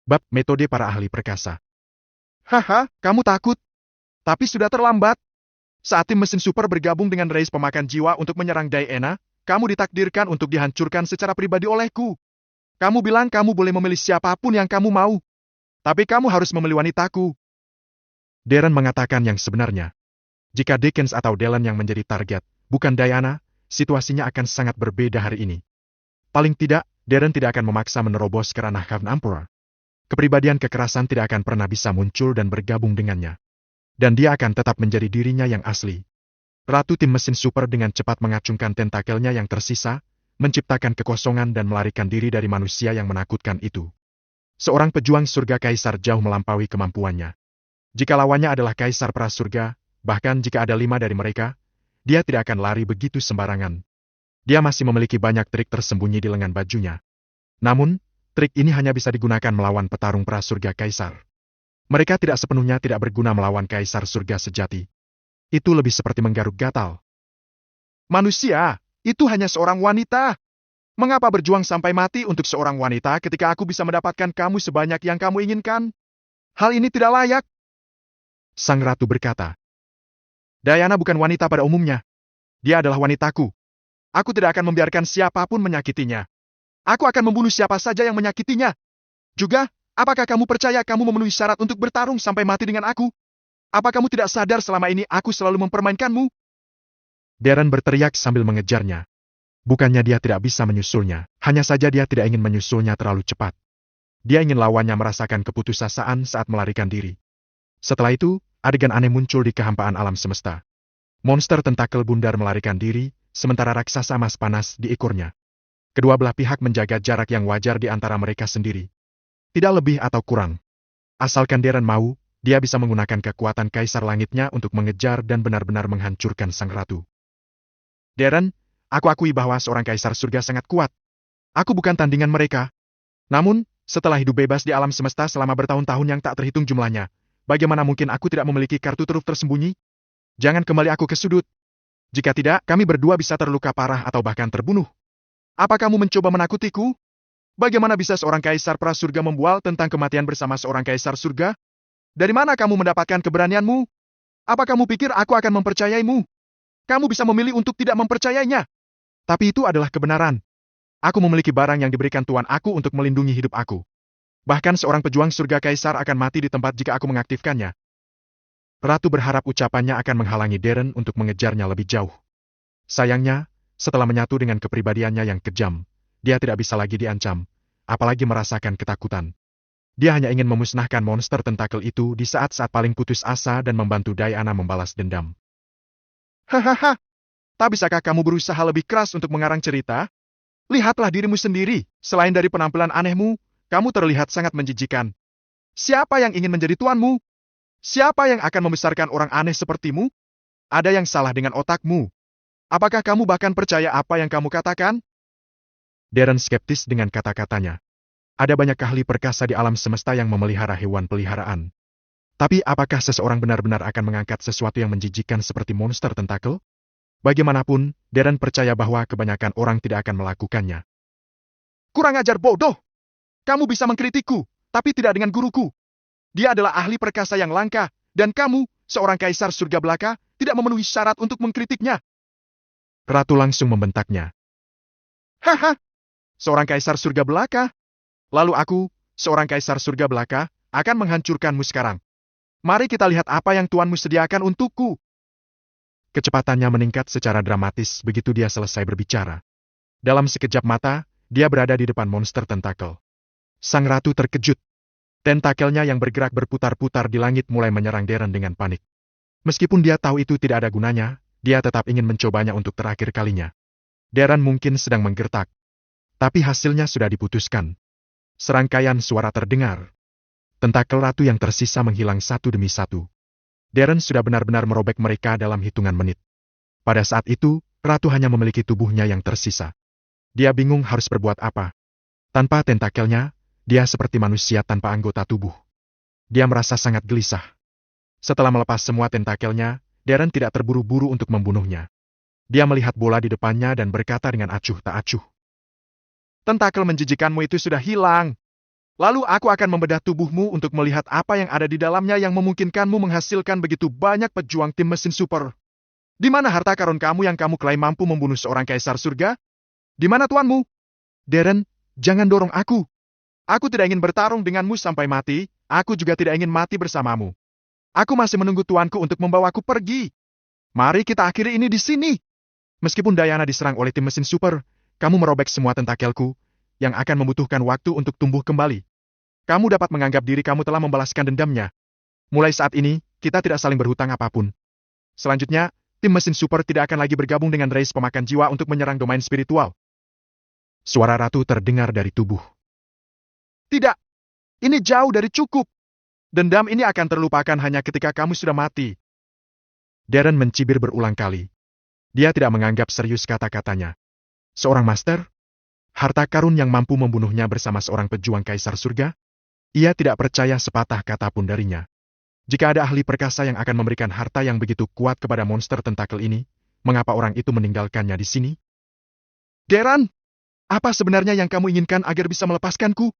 Bab metode para ahli perkasa. Haha, kamu takut? Tapi sudah terlambat. Saat tim mesin super bergabung dengan race pemakan jiwa untuk menyerang Diana, kamu ditakdirkan untuk dihancurkan secara pribadi olehku. Kamu bilang kamu boleh memilih siapapun yang kamu mau. Tapi kamu harus memilih wanitaku. Darren mengatakan yang sebenarnya. Jika Dickens atau Dylan yang menjadi target, bukan Diana, situasinya akan sangat berbeda hari ini. Paling tidak, Darren tidak akan memaksa menerobos ke ranah Khan Emperor. Kepribadian kekerasan tidak akan pernah bisa muncul dan bergabung dengannya. Dan dia akan tetap menjadi dirinya yang asli. Ratu tim mesin super dengan cepat mengacungkan tentakelnya yang tersisa, menciptakan kekosongan dan melarikan diri dari manusia yang menakutkan itu. Seorang pejuang surga kaisar jauh melampaui kemampuannya. Jika lawannya adalah kaisar prasurga, bahkan jika ada 5 dari mereka, dia tidak akan lari begitu sembarangan. Dia masih memiliki banyak trik tersembunyi di lengan bajunya. Namun, trik ini hanya bisa digunakan melawan petarung prasurga kaisar. Mereka tidak sepenuhnya tidak berguna melawan kaisar surga sejati. Itu lebih seperti menggaruk gatal. Manusia, itu hanya seorang wanita. Mengapa berjuang sampai mati untuk seorang wanita ketika aku bisa mendapatkan kamu sebanyak yang kamu inginkan? Hal ini tidak layak. Sang ratu berkata. Diana bukan wanita pada umumnya. Dia adalah wanitaku. Aku tidak akan membiarkan siapapun menyakitinya. Aku akan membunuh siapa saja yang menyakitinya. Juga, apakah kamu percaya kamu memenuhi syarat untuk bertarung sampai mati dengan aku? Apa kamu tidak sadar selama ini aku selalu mempermainkanmu? Darren berteriak sambil mengejarnya. Bukannya dia tidak bisa menyusulnya, hanya saja dia tidak ingin menyusulnya terlalu cepat. Dia ingin lawannya merasakan keputusasaan saat melarikan diri. Setelah itu, adegan aneh muncul di kehampaan alam semesta. Monster tentakel bundar melarikan diri, sementara raksasa emas panas di ekornya. Kedua belah pihak menjaga jarak yang wajar di antara mereka sendiri. Tidak lebih atau kurang. Asalkan Darren mau, dia bisa menggunakan kekuatan kaisar langitnya untuk mengejar dan benar-benar menghancurkan sang ratu. Darren, aku akui bahwa seorang kaisar surga sangat kuat. Aku bukan tandingan mereka. Namun, setelah hidup bebas di alam semesta selama bertahun-tahun yang tak terhitung jumlahnya, bagaimana mungkin aku tidak memiliki kartu truf tersembunyi? Jangan kembali aku ke sudut. Jika tidak, kami berdua bisa terluka parah atau bahkan terbunuh. Apa kamu mencoba menakutiku? Bagaimana bisa seorang kaisar prasurga membual tentang kematian bersama seorang kaisar surga? Dari mana kamu mendapatkan keberanianmu? Apa kamu pikir aku akan mempercayaimu? Kamu bisa memilih untuk tidak mempercayainya. Tapi itu adalah kebenaran. Aku memiliki barang yang diberikan Tuan aku untuk melindungi hidup aku. Bahkan seorang pejuang surga kaisar akan mati di tempat jika aku mengaktifkannya. Ratu berharap ucapannya akan menghalangi Darren untuk mengejarnya lebih jauh. Sayangnya, setelah menyatu dengan kepribadiannya yang kejam, dia tidak bisa lagi diancam, apalagi merasakan ketakutan. Dia hanya ingin memusnahkan monster tentakel itu di saat-saat paling putus asa dan membantu Diana membalas dendam. Hahaha, tak bisakah kamu berusaha lebih keras untuk mengarang cerita? Lihatlah dirimu sendiri, selain dari penampilan anehmu, kamu terlihat sangat menjijikan. Siapa yang ingin menjadi tuanmu? Siapa yang akan membesarkan orang aneh sepertimu? Ada yang salah dengan otakmu. Apakah kamu bahkan percaya apa yang kamu katakan? Darren skeptis dengan kata-katanya. Ada banyak ahli perkasa di alam semesta yang memelihara hewan peliharaan. Tapi apakah seseorang benar-benar akan mengangkat sesuatu yang menjijikan seperti monster tentakel? Bagaimanapun, Darren percaya bahwa kebanyakan orang tidak akan melakukannya. Kurang ajar bodoh! Kamu bisa mengkritikku, tapi tidak dengan guruku. Dia adalah ahli perkasa yang langka, dan kamu, seorang kaisar surga belaka, tidak memenuhi syarat untuk mengkritiknya. Ratu langsung membentaknya. Haha, seorang kaisar surga belaka? Lalu aku, seorang kaisar surga belaka, akan menghancurkanmu sekarang. Mari kita lihat apa yang tuanmu sediakan untukku. Kecepatannya meningkat secara dramatis begitu dia selesai berbicara. Dalam sekejap mata, dia berada di depan monster tentakel. Sang ratu terkejut. Tentakelnya yang bergerak berputar-putar di langit mulai menyerang Darren dengan panik. Meskipun dia tahu itu tidak ada gunanya, dia tetap ingin mencobanya untuk terakhir kalinya. Darren mungkin sedang menggertak. Tapi hasilnya sudah diputuskan. Serangkaian suara terdengar. Tentakel ratu yang tersisa menghilang satu demi satu. Darren sudah benar-benar merobek mereka dalam hitungan menit. Pada saat itu, ratu hanya memiliki tubuhnya yang tersisa. Dia bingung harus berbuat apa. Tanpa tentakelnya, dia seperti manusia tanpa anggota tubuh. Dia merasa sangat gelisah. Setelah melepas semua tentakelnya, Darren tidak terburu-buru untuk membunuhnya. Dia melihat bola di depannya dan berkata dengan acuh tak acuh. Tentakel menjijikanmu itu sudah hilang. Lalu aku akan membedah tubuhmu untuk melihat apa yang ada di dalamnya yang memungkinkanmu menghasilkan begitu banyak pejuang tim mesin super. Di mana harta karun kamu yang kamu klaim mampu membunuh seorang kaisar surga? Di mana tuanmu? Darren, jangan dorong aku. Aku tidak ingin bertarung denganmu sampai mati, aku juga tidak ingin mati bersamamu. Aku masih menunggu tuanku untuk membawaku pergi. Mari kita akhiri ini di sini. Meskipun Diana diserang oleh tim mesin super, kamu merobek semua tentakelku, yang akan membutuhkan waktu untuk tumbuh kembali. Kamu dapat menganggap diri kamu telah membalaskan dendamnya. Mulai saat ini, kita tidak saling berhutang apapun. Selanjutnya, tim mesin super tidak akan lagi bergabung dengan race pemakan jiwa untuk menyerang domain spiritual. Suara ratu terdengar dari tubuh. Tidak, ini jauh dari cukup. Dendam ini akan terlupakan hanya ketika kamu sudah mati. Darren mencibir berulang kali. Dia tidak menganggap serius kata-katanya. Seorang master? Harta karun yang mampu membunuhnya bersama seorang pejuang kaisar surga? Ia tidak percaya sepatah kata pun darinya. Jika ada ahli perkasa yang akan memberikan harta yang begitu kuat kepada monster tentakel ini, mengapa orang itu meninggalkannya di sini? Darren, apa sebenarnya yang kamu inginkan agar bisa melepaskanku?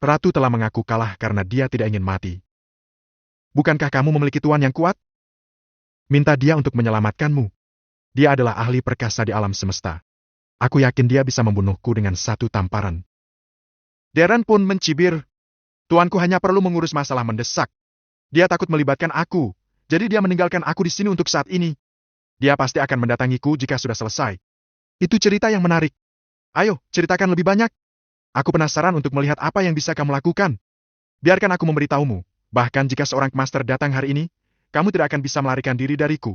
Ratu telah mengaku kalah karena dia tidak ingin mati. Bukankah kamu memiliki tuan yang kuat? Minta dia untuk menyelamatkanmu. Dia adalah ahli perkasa di alam semesta. Aku yakin dia bisa membunuhku dengan satu tamparan. Darren pun mencibir. Tuanku hanya perlu mengurus masalah mendesak. Dia takut melibatkan aku, jadi dia meninggalkan aku di sini untuk saat ini. Dia pasti akan mendatangiku jika sudah selesai. Itu cerita yang menarik. Ayo, ceritakan lebih banyak. Aku penasaran untuk melihat apa yang bisa kamu lakukan. Biarkan aku memberitahumu, bahkan jika seorang master datang hari ini, kamu tidak akan bisa melarikan diri dariku.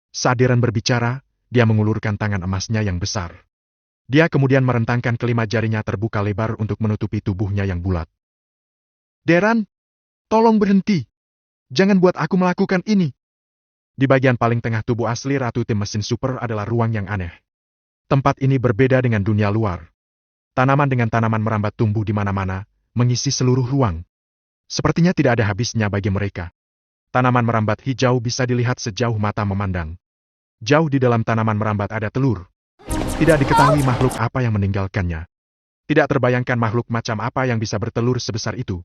Saat Darren berbicara, dia mengulurkan tangan emasnya yang besar. Dia kemudian merentangkan kelima jarinya terbuka lebar untuk menutupi tubuhnya yang bulat. Darren, tolong berhenti. Jangan buat aku melakukan ini. Di bagian paling tengah tubuh asli Ratu Tim Mesin Super adalah ruang yang aneh. Tempat ini berbeda dengan dunia luar. Tanaman dengan tanaman merambat tumbuh di mana-mana, mengisi seluruh ruang. Sepertinya tidak ada habisnya bagi mereka. Tanaman merambat hijau bisa dilihat sejauh mata memandang. Jauh di dalam tanaman merambat ada telur. Tidak diketahui makhluk apa yang meninggalkannya. Tidak terbayangkan makhluk macam apa yang bisa bertelur sebesar itu.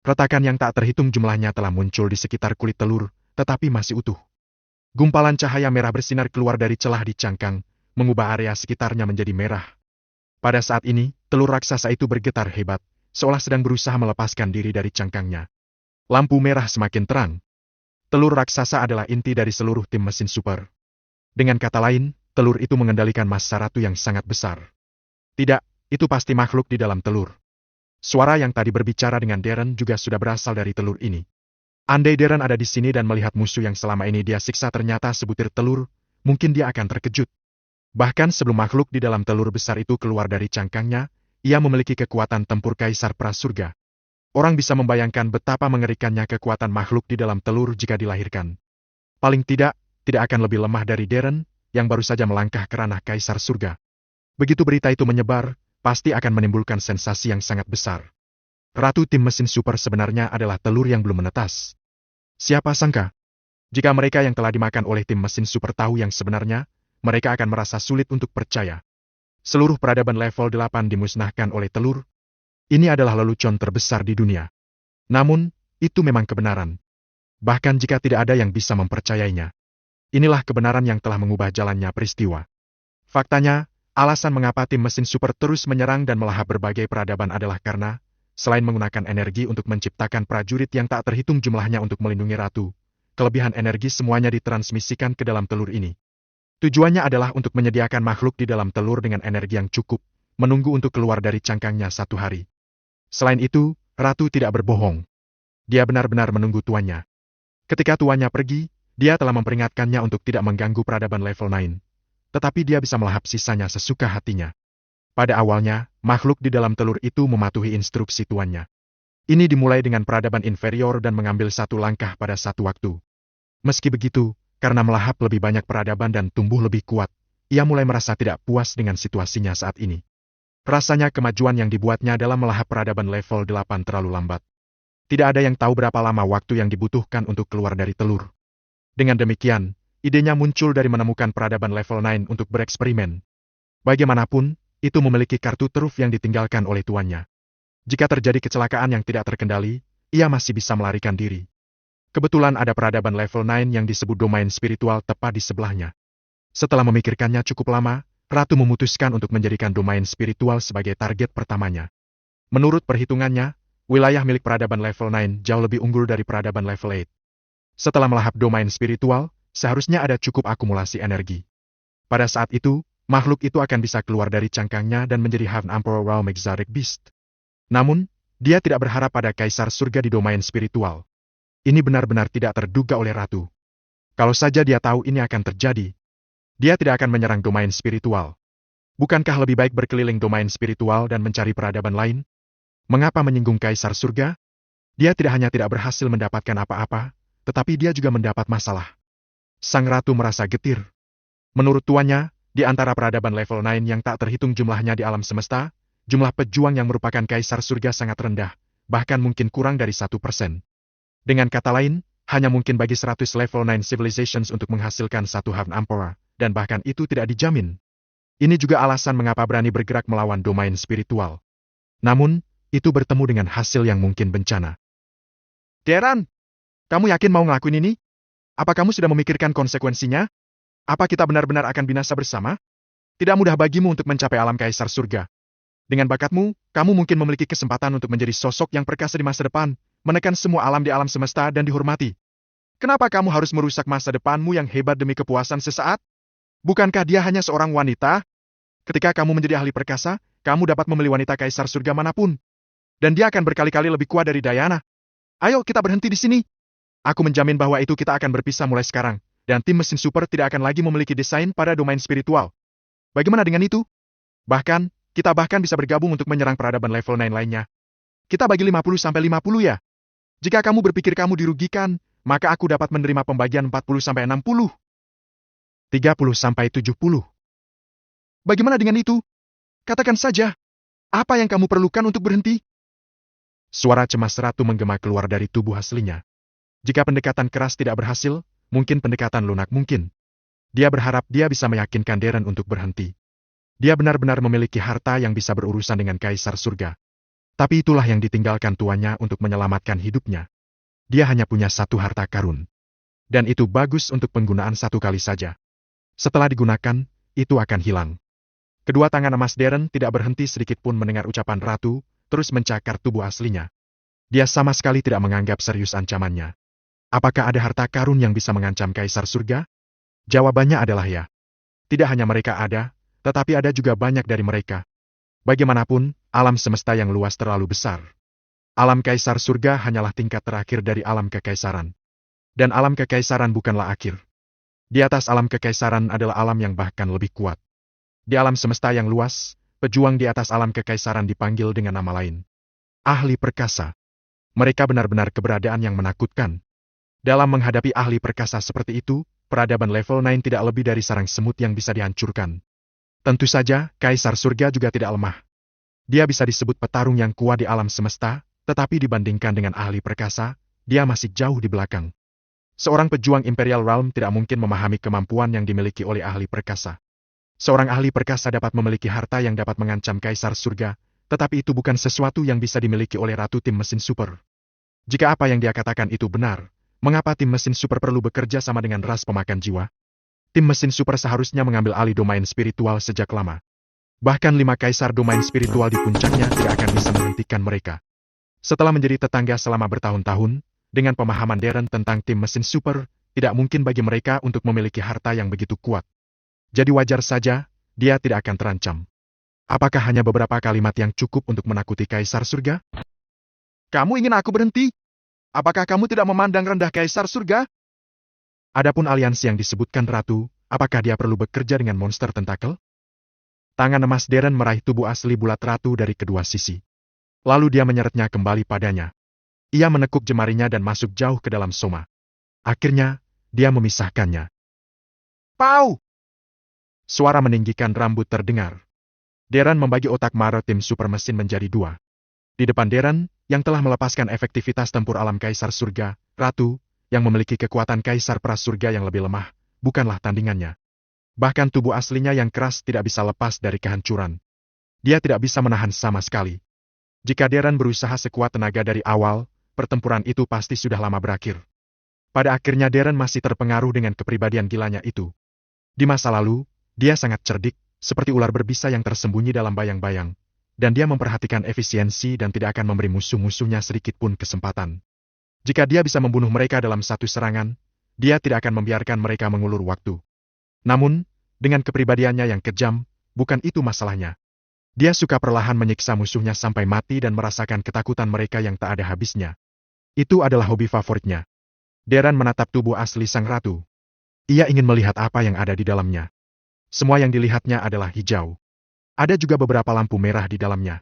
Retakan yang tak terhitung jumlahnya telah muncul di sekitar kulit telur, tetapi masih utuh. Gumpalan cahaya merah bersinar keluar dari celah di cangkang, mengubah area sekitarnya menjadi merah. Pada saat ini, telur raksasa itu bergetar hebat, seolah sedang berusaha melepaskan diri dari cangkangnya. Lampu merah semakin terang. Telur raksasa adalah inti dari seluruh tim mesin super. Dengan kata lain, telur itu mengendalikan massa ratu yang sangat besar. Tidak, itu pasti makhluk di dalam telur. Suara yang tadi berbicara dengan Darren juga sudah berasal dari telur ini. Andai Darren ada di sini dan melihat musuh yang selama ini dia siksa ternyata sebutir telur, mungkin dia akan terkejut. Bahkan sebelum makhluk di dalam telur besar itu keluar dari cangkangnya, ia memiliki kekuatan tempur kaisar prasurga. Orang bisa membayangkan betapa mengerikannya kekuatan makhluk di dalam telur jika dilahirkan. Paling tidak akan lebih lemah dari Darren, yang baru saja melangkah ke ranah kaisar surga. Begitu berita itu menyebar, pasti akan menimbulkan sensasi yang sangat besar. Ratu Tim Mesin Super sebenarnya adalah telur yang belum menetas. Siapa sangka? Jika mereka yang telah dimakan oleh Tim Mesin Super tahu yang sebenarnya, mereka akan merasa sulit untuk percaya. Seluruh peradaban level 8 dimusnahkan oleh telur. Ini adalah lelucon terbesar di dunia. Namun, itu memang kebenaran. Bahkan jika tidak ada yang bisa mempercayainya. Inilah kebenaran yang telah mengubah jalannya peristiwa. Faktanya, alasan mengapa tim mesin super terus menyerang dan melahap berbagai peradaban adalah karena, selain menggunakan energi untuk menciptakan prajurit yang tak terhitung jumlahnya untuk melindungi ratu, kelebihan energi semuanya ditransmisikan ke dalam telur ini. Tujuannya adalah untuk menyediakan makhluk di dalam telur dengan energi yang cukup, menunggu untuk keluar dari cangkangnya satu hari. Selain itu, ratu tidak berbohong. Dia benar-benar menunggu tuannya. Ketika tuannya pergi, dia telah memperingatkannya untuk tidak mengganggu peradaban level 9. Tetapi dia bisa melahap sisanya sesuka hatinya. Pada awalnya, makhluk di dalam telur itu mematuhi instruksi tuannya. Ini dimulai dengan peradaban inferior dan mengambil satu langkah pada satu waktu. Meski begitu, karena melahap lebih banyak peradaban dan tumbuh lebih kuat, ia mulai merasa tidak puas dengan situasinya saat ini. Rasanya kemajuan yang dibuatnya dalam melahap peradaban level 8 terlalu lambat. Tidak ada yang tahu berapa lama waktu yang dibutuhkan untuk keluar dari telur. Dengan demikian, idenya muncul dari menemukan peradaban level 9 untuk bereksperimen. Bagaimanapun, itu memiliki kartu truf yang ditinggalkan oleh tuannya. Jika terjadi kecelakaan yang tidak terkendali, ia masih bisa melarikan diri. Kebetulan ada peradaban level 9 yang disebut domain spiritual tepat di sebelahnya. Setelah memikirkannya cukup lama, Ratu memutuskan untuk menjadikan domain spiritual sebagai target pertamanya. Menurut perhitungannya, wilayah milik peradaban level 9 jauh lebih unggul dari peradaban level 8. Setelah melahap domain spiritual, seharusnya ada cukup akumulasi energi. Pada saat itu, makhluk itu akan bisa keluar dari cangkangnya dan menjadi Heaven Emperor Realm Exotic Beast. Namun, dia tidak berharap pada kaisar surga di domain spiritual. Ini benar-benar tidak terduga oleh Ratu. Kalau saja dia tahu ini akan terjadi, dia tidak akan menyerang domain spiritual. Bukankah lebih baik berkeliling domain spiritual dan mencari peradaban lain? Mengapa menyinggung kaisar surga? Dia tidak hanya tidak berhasil mendapatkan apa-apa, tetapi dia juga mendapat masalah. Sang Ratu merasa getir. Menurut tuannya, di antara peradaban level 9 yang tak terhitung jumlahnya di alam semesta, jumlah pejuang yang merupakan kaisar surga sangat rendah, bahkan mungkin kurang dari 1%. Dengan kata lain, hanya mungkin bagi 100 level 9 civilizations untuk menghasilkan satu Heaven Emperor, dan bahkan itu tidak dijamin. Ini juga alasan mengapa berani bergerak melawan domain spiritual. Namun, itu bertemu dengan hasil yang mungkin bencana. Deran, kamu yakin mau ngelakuin ini? Apa kamu sudah memikirkan konsekuensinya? Apa kita benar-benar akan binasa bersama? Tidak mudah bagimu untuk mencapai alam kaisar surga. Dengan bakatmu, kamu mungkin memiliki kesempatan untuk menjadi sosok yang perkasa di masa depan, menekan semua alam di alam semesta dan dihormati. Kenapa kamu harus merusak masa depanmu yang hebat demi kepuasan sesaat? Bukankah dia hanya seorang wanita? Ketika kamu menjadi ahli perkasa, kamu dapat memilih wanita kaisar surga manapun. Dan dia akan berkali-kali lebih kuat dari Diana. Ayo kita berhenti di sini. Aku menjamin bahwa itu kita akan berpisah mulai sekarang. Dan tim mesin super tidak akan lagi memiliki desain pada domain spiritual. Bagaimana dengan itu? Bahkan, kita bisa bergabung untuk menyerang peradaban level 9 lainnya. Kita bagi 50-50 ya. Jika kamu berpikir kamu dirugikan, maka aku dapat menerima pembagian 40-60. 30-70. Bagaimana dengan itu? Katakan saja. Apa yang kamu perlukan untuk berhenti? Suara cemas Ratu menggema keluar dari tubuh aslinya. Jika pendekatan keras tidak berhasil, mungkin pendekatan lunak mungkin. Dia berharap dia bisa meyakinkan Darren untuk berhenti. Dia benar-benar memiliki harta yang bisa berurusan dengan kaisar surga. Tapi itulah yang ditinggalkan tuannya untuk menyelamatkan hidupnya. Dia hanya punya satu harta karun. Dan itu bagus untuk penggunaan satu kali saja. Setelah digunakan, itu akan hilang. Kedua tangan emas Darren tidak berhenti sedikit pun mendengar ucapan Ratu, terus mencakar tubuh aslinya. Dia sama sekali tidak menganggap serius ancamannya. Apakah ada harta karun yang bisa mengancam kaisar surga? Jawabannya adalah ya. Tidak hanya mereka ada, tetapi ada juga banyak dari mereka. Bagaimanapun, alam semesta yang luas terlalu besar. Alam kaisar surga hanyalah tingkat terakhir dari alam kekaisaran. Dan alam kekaisaran bukanlah akhir. Di atas alam kekaisaran adalah alam yang bahkan lebih kuat. Di alam semesta yang luas, pejuang di atas alam kekaisaran dipanggil dengan nama lain. Ahli perkasa. Mereka benar-benar keberadaan yang menakutkan. Dalam menghadapi ahli perkasa seperti itu, peradaban level 9 tidak lebih dari sarang semut yang bisa dihancurkan. Tentu saja, kaisar surga juga tidak lemah. Dia bisa disebut petarung yang kuat di alam semesta, tetapi dibandingkan dengan ahli perkasa, dia masih jauh di belakang. Seorang pejuang Imperial Realm tidak mungkin memahami kemampuan yang dimiliki oleh ahli perkasa. Seorang ahli perkasa dapat memiliki harta yang dapat mengancam kaisar surga, tetapi itu bukan sesuatu yang bisa dimiliki oleh Ratu Tim Mesin Super. Jika apa yang dia katakan itu benar, mengapa tim mesin super perlu bekerja sama dengan ras pemakan jiwa? Tim mesin super seharusnya mengambil alih domain spiritual sejak lama. Bahkan 5 kaisar domain spiritual di puncaknya tidak akan bisa menghentikan mereka. Setelah menjadi tetangga selama bertahun-tahun, dengan pemahaman Darren tentang tim mesin super, tidak mungkin bagi mereka untuk memiliki harta yang begitu kuat. Jadi wajar saja, dia tidak akan terancam. Apakah hanya beberapa kalimat yang cukup untuk menakuti kaisar surga? Kamu ingin aku berhenti? Apakah kamu tidak memandang rendah kaisar surga? Adapun aliansi yang disebutkan Ratu, apakah dia perlu bekerja dengan monster tentakel? Tangan emas Darren meraih tubuh asli bulat Ratu dari kedua sisi. Lalu dia menyeretnya kembali padanya. Ia menekuk jemarinya dan masuk jauh ke dalam soma. Akhirnya, dia memisahkannya. Pau! Suara meninggikan rambut terdengar. Darren membagi otak maritim super mesin menjadi 2. Di depan Darren, yang telah melepaskan efektivitas tempur alam kaisar surga, Ratu, yang memiliki kekuatan kaisar prasurga yang lebih lemah, bukanlah tandingannya. Bahkan tubuh aslinya yang keras tidak bisa lepas dari kehancuran. Dia tidak bisa menahan sama sekali. Jika Darren berusaha sekuat tenaga dari awal, pertempuran itu pasti sudah lama berakhir. Pada akhirnya Darren masih terpengaruh dengan kepribadian gilanya itu. Di masa lalu, dia sangat cerdik, seperti ular berbisa yang tersembunyi dalam bayang-bayang, dan dia memperhatikan efisiensi dan tidak akan memberi musuh-musuhnya sedikit pun kesempatan. Jika dia bisa membunuh mereka dalam satu serangan, dia tidak akan membiarkan mereka mengulur waktu. Namun, dengan kepribadiannya yang kejam, bukan itu masalahnya. Dia suka perlahan menyiksa musuhnya sampai mati dan merasakan ketakutan mereka yang tak ada habisnya. Itu adalah hobi favoritnya. Darren menatap tubuh asli sang ratu. Ia ingin melihat apa yang ada di dalamnya. Semua yang dilihatnya adalah hijau. Ada juga beberapa lampu merah di dalamnya.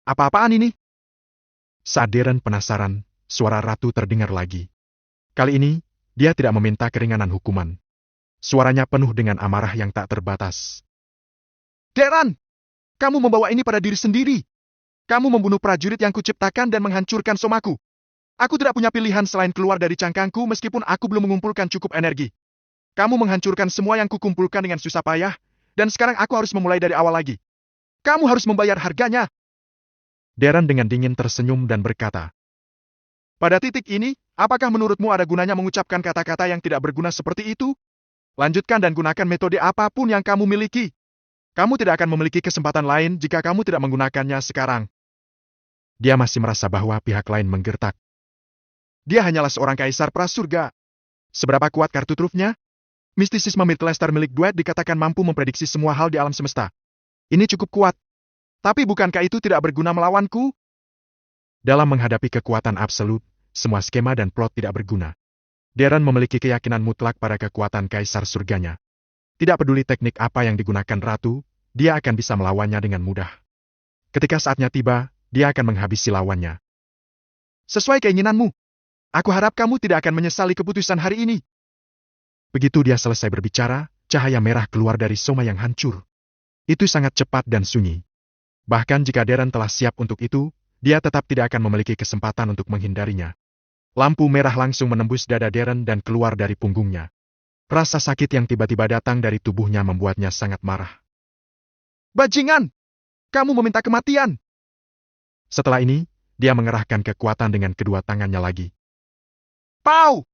Apa-apaan ini? Saat Darren penasaran, suara ratu terdengar lagi. Kali ini, dia tidak meminta keringanan hukuman. Suaranya penuh dengan amarah yang tak terbatas. Darren! Kamu membawa ini pada diri sendiri. Kamu membunuh prajurit yang kuciptakan dan menghancurkan somaku. Aku tidak punya pilihan selain keluar dari cangkangku meskipun aku belum mengumpulkan cukup energi. Kamu menghancurkan semua yang kukumpulkan dengan susah payah, dan sekarang aku harus memulai dari awal lagi. Kamu harus membayar harganya. Darren dengan dingin tersenyum dan berkata, pada titik ini, apakah menurutmu ada gunanya mengucapkan kata-kata yang tidak berguna seperti itu? Lanjutkan dan gunakan metode apapun yang kamu miliki. Kamu tidak akan memiliki kesempatan lain jika kamu tidak menggunakannya sekarang. Dia masih merasa bahwa pihak lain menggertak. Dia hanyalah seorang kaisar prasurga. Seberapa kuat kartu trufnya? Mistisisme Midlaster milik Duet dikatakan mampu memprediksi semua hal di alam semesta. Ini cukup kuat. Tapi bukankah itu tidak berguna melawanku? Dalam menghadapi kekuatan absolut, semua skema dan plot tidak berguna. Darren memiliki keyakinan mutlak pada kekuatan kaisar surganya. Tidak peduli teknik apa yang digunakan ratu, dia akan bisa melawannya dengan mudah. Ketika saatnya tiba, dia akan menghabisi lawannya. Sesuai keinginanmu. Aku harap kamu tidak akan menyesali keputusan hari ini. Begitu dia selesai berbicara, cahaya merah keluar dari soma yang hancur. Itu sangat cepat dan sunyi. Bahkan jika Darren telah siap untuk itu, dia tetap tidak akan memiliki kesempatan untuk menghindarinya. Lampu merah langsung menembus dada Darren dan keluar dari punggungnya. Rasa sakit yang tiba-tiba datang dari tubuhnya membuatnya sangat marah. Bajingan! Kamu meminta kematian! Setelah ini, dia mengerahkan kekuatan dengan kedua tangannya lagi. Pow!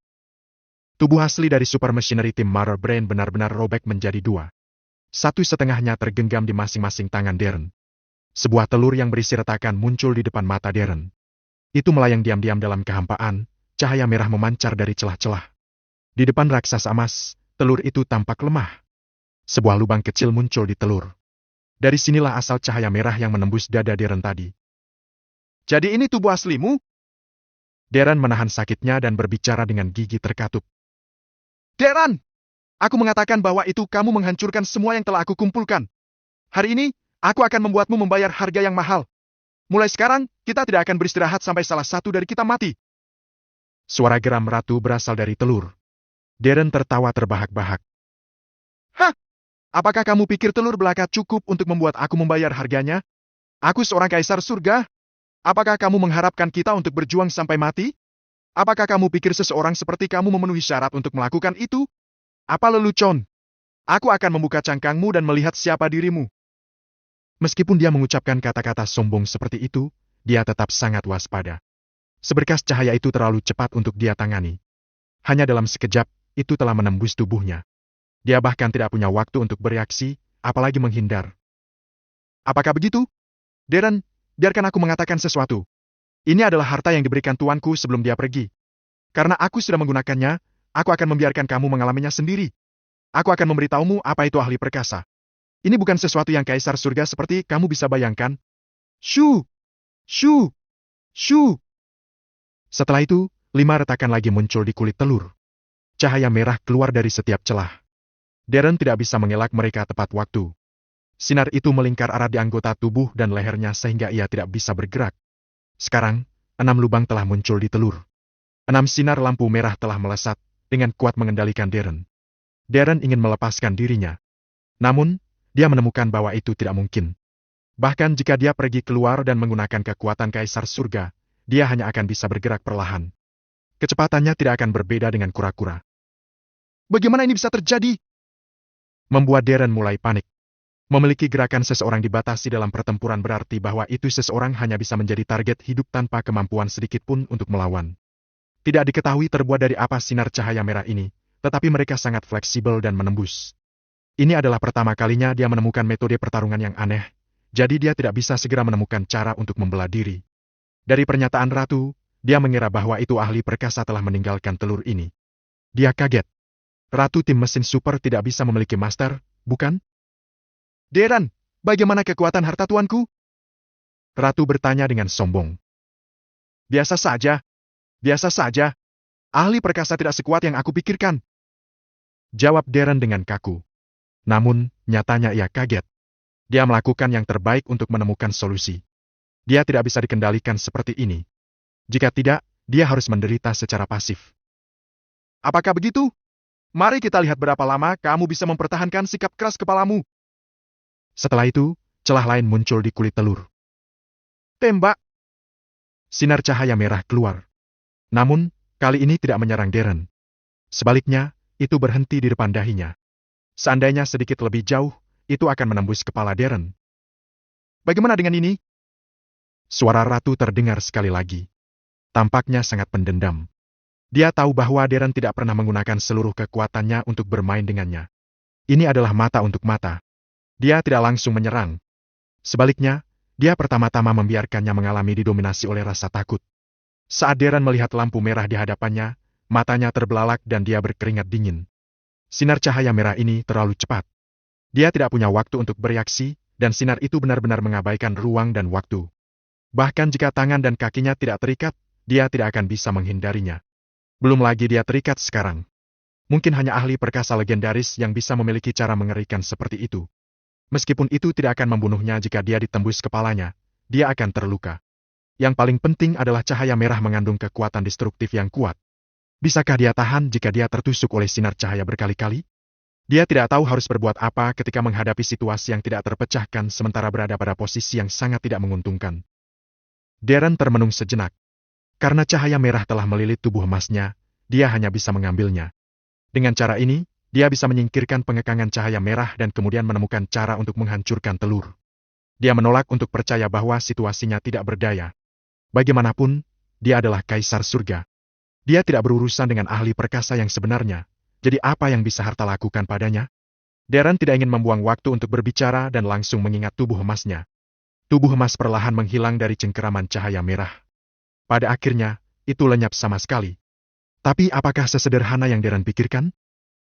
Tubuh asli dari Super Machinery Team Mother Brain benar-benar robek menjadi dua. Satu setengahnya tergenggam di masing-masing tangan Darren. Sebuah telur yang berisi retakan muncul di depan mata Darren. Itu melayang diam-diam dalam kehampaan, cahaya merah memancar dari celah-celah. Di depan raksasa emas, telur itu tampak lemah. Sebuah lubang kecil muncul di telur. Dari sinilah asal cahaya merah yang menembus dada Darren tadi. Jadi ini tubuh aslimu? Darren menahan sakitnya dan berbicara dengan gigi terkatup. Darren! Aku mengatakan bahwa itu kamu menghancurkan semua yang telah aku kumpulkan. Hari ini, aku akan membuatmu membayar harga yang mahal. Mulai sekarang, kita tidak akan beristirahat sampai salah satu dari kita mati. Suara geram ratu berasal dari telur. Darren tertawa terbahak-bahak. Hah? Apakah kamu pikir telur belaka cukup untuk membuat aku membayar harganya? Aku seorang kaisar surga. Apakah kamu mengharapkan kita untuk berjuang sampai mati? Apakah kamu pikir seseorang seperti kamu memenuhi syarat untuk melakukan itu? Apa lelucon? Aku akan membuka cangkangmu dan melihat siapa dirimu. Meskipun dia mengucapkan kata-kata sombong seperti itu, dia tetap sangat waspada. Seberkas cahaya itu terlalu cepat untuk dia tangani. Hanya dalam sekejap, itu telah menembus tubuhnya. Dia bahkan tidak punya waktu untuk bereaksi, apalagi menghindar. Apakah begitu? Darren, biarkan aku mengatakan sesuatu. Ini adalah harta yang diberikan tuanku sebelum dia pergi. Karena aku sudah menggunakannya, aku akan membiarkan kamu mengalaminya sendiri. Aku akan memberitahumu apa itu ahli perkasa. Ini bukan sesuatu yang kaisar surga seperti kamu bisa bayangkan. Shoo! Shoo! Shoo! Setelah itu, 5 retakan lagi muncul di kulit telur. Cahaya merah keluar dari setiap celah. Darren tidak bisa mengelak mereka tepat waktu. Sinar itu melingkar arah di anggota tubuh dan lehernya sehingga ia tidak bisa bergerak. Sekarang, 6 lubang telah muncul di telur. 6 sinar lampu merah telah melesat, dengan kuat mengendalikan Darren. Darren ingin melepaskan dirinya. Namun, dia menemukan bahwa itu tidak mungkin. Bahkan jika dia pergi keluar dan menggunakan kekuatan kaisar surga, dia hanya akan bisa bergerak perlahan. Kecepatannya tidak akan berbeda dengan kura-kura. Bagaimana ini bisa terjadi? Membuat Darren mulai panik. Memiliki gerakan seseorang dibatasi dalam pertempuran berarti bahwa itu seseorang hanya bisa menjadi target hidup tanpa kemampuan sedikit pun untuk melawan. Tidak diketahui terbuat dari apa sinar cahaya merah ini, tetapi mereka sangat fleksibel dan menembus. Ini adalah pertama kalinya dia menemukan metode pertarungan yang aneh, jadi dia tidak bisa segera menemukan cara untuk membela diri. Dari pernyataan Ratu, dia mengira bahwa itu ahli perkasa telah meninggalkan telur ini. Dia kaget. Ratu tim mesin super tidak bisa memiliki master, bukan? Deran, bagaimana kekuatan harta tuanku? Ratu bertanya dengan sombong. Biasa saja. Biasa saja. Ahli perkasa tidak sekuat yang aku pikirkan. Jawab Deran dengan kaku. Namun, nyatanya ia kaget. Dia melakukan yang terbaik untuk menemukan solusi. Dia tidak bisa dikendalikan seperti ini. Jika tidak, dia harus menderita secara pasif. Apakah begitu? Mari kita lihat berapa lama kamu bisa mempertahankan sikap keras kepalamu. Setelah itu, celah lain muncul di kulit telur. Tembak! Sinar cahaya merah keluar. Namun, kali ini tidak menyerang Deran. Sebaliknya, itu berhenti di depan dahinya. Seandainya sedikit lebih jauh, itu akan menembus kepala Deran. Bagaimana dengan ini? Suara Ratu terdengar sekali lagi. Tampaknya sangat pendendam. Dia tahu bahwa Deran tidak pernah menggunakan seluruh kekuatannya untuk bermain dengannya. Ini adalah mata untuk mata. Dia tidak langsung menyerang. Sebaliknya, dia pertama-tama membiarkannya mengalami didominasi oleh rasa takut. Saat Deran melihat lampu merah di hadapannya, matanya terbelalak dan dia berkeringat dingin. Sinar cahaya merah ini terlalu cepat. Dia tidak punya waktu untuk bereaksi, dan sinar itu benar-benar mengabaikan ruang dan waktu. Bahkan jika tangan dan kakinya tidak terikat, dia tidak akan bisa menghindarinya. Belum lagi dia terikat sekarang. Mungkin hanya ahli perkasa legendaris yang bisa memiliki cara mengerikan seperti itu. Meskipun itu tidak akan membunuhnya jika dia ditembus kepalanya, dia akan terluka. Yang paling penting adalah cahaya merah mengandung kekuatan destruktif yang kuat. Bisakah dia tahan jika dia tertusuk oleh sinar cahaya berkali-kali? Dia tidak tahu harus berbuat apa ketika menghadapi situasi yang tidak terpecahkan sementara berada pada posisi yang sangat tidak menguntungkan. Deran termenung sejenak. Karena cahaya merah telah melilit tubuh emasnya, dia hanya bisa mengambilnya. Dengan cara ini, dia bisa menyingkirkan pengekangan cahaya merah dan kemudian menemukan cara untuk menghancurkan telur. Dia menolak untuk percaya bahwa situasinya tidak berdaya. Bagaimanapun, dia adalah kaisar surga. Dia tidak berurusan dengan ahli perkasa yang sebenarnya, jadi apa yang bisa harta lakukan padanya? Deran tidak ingin membuang waktu untuk berbicara dan langsung mengingat tubuh emasnya. Tubuh emas perlahan menghilang dari cengkeraman cahaya merah. Pada akhirnya, itu lenyap sama sekali. Tapi apakah sesederhana yang Deran pikirkan?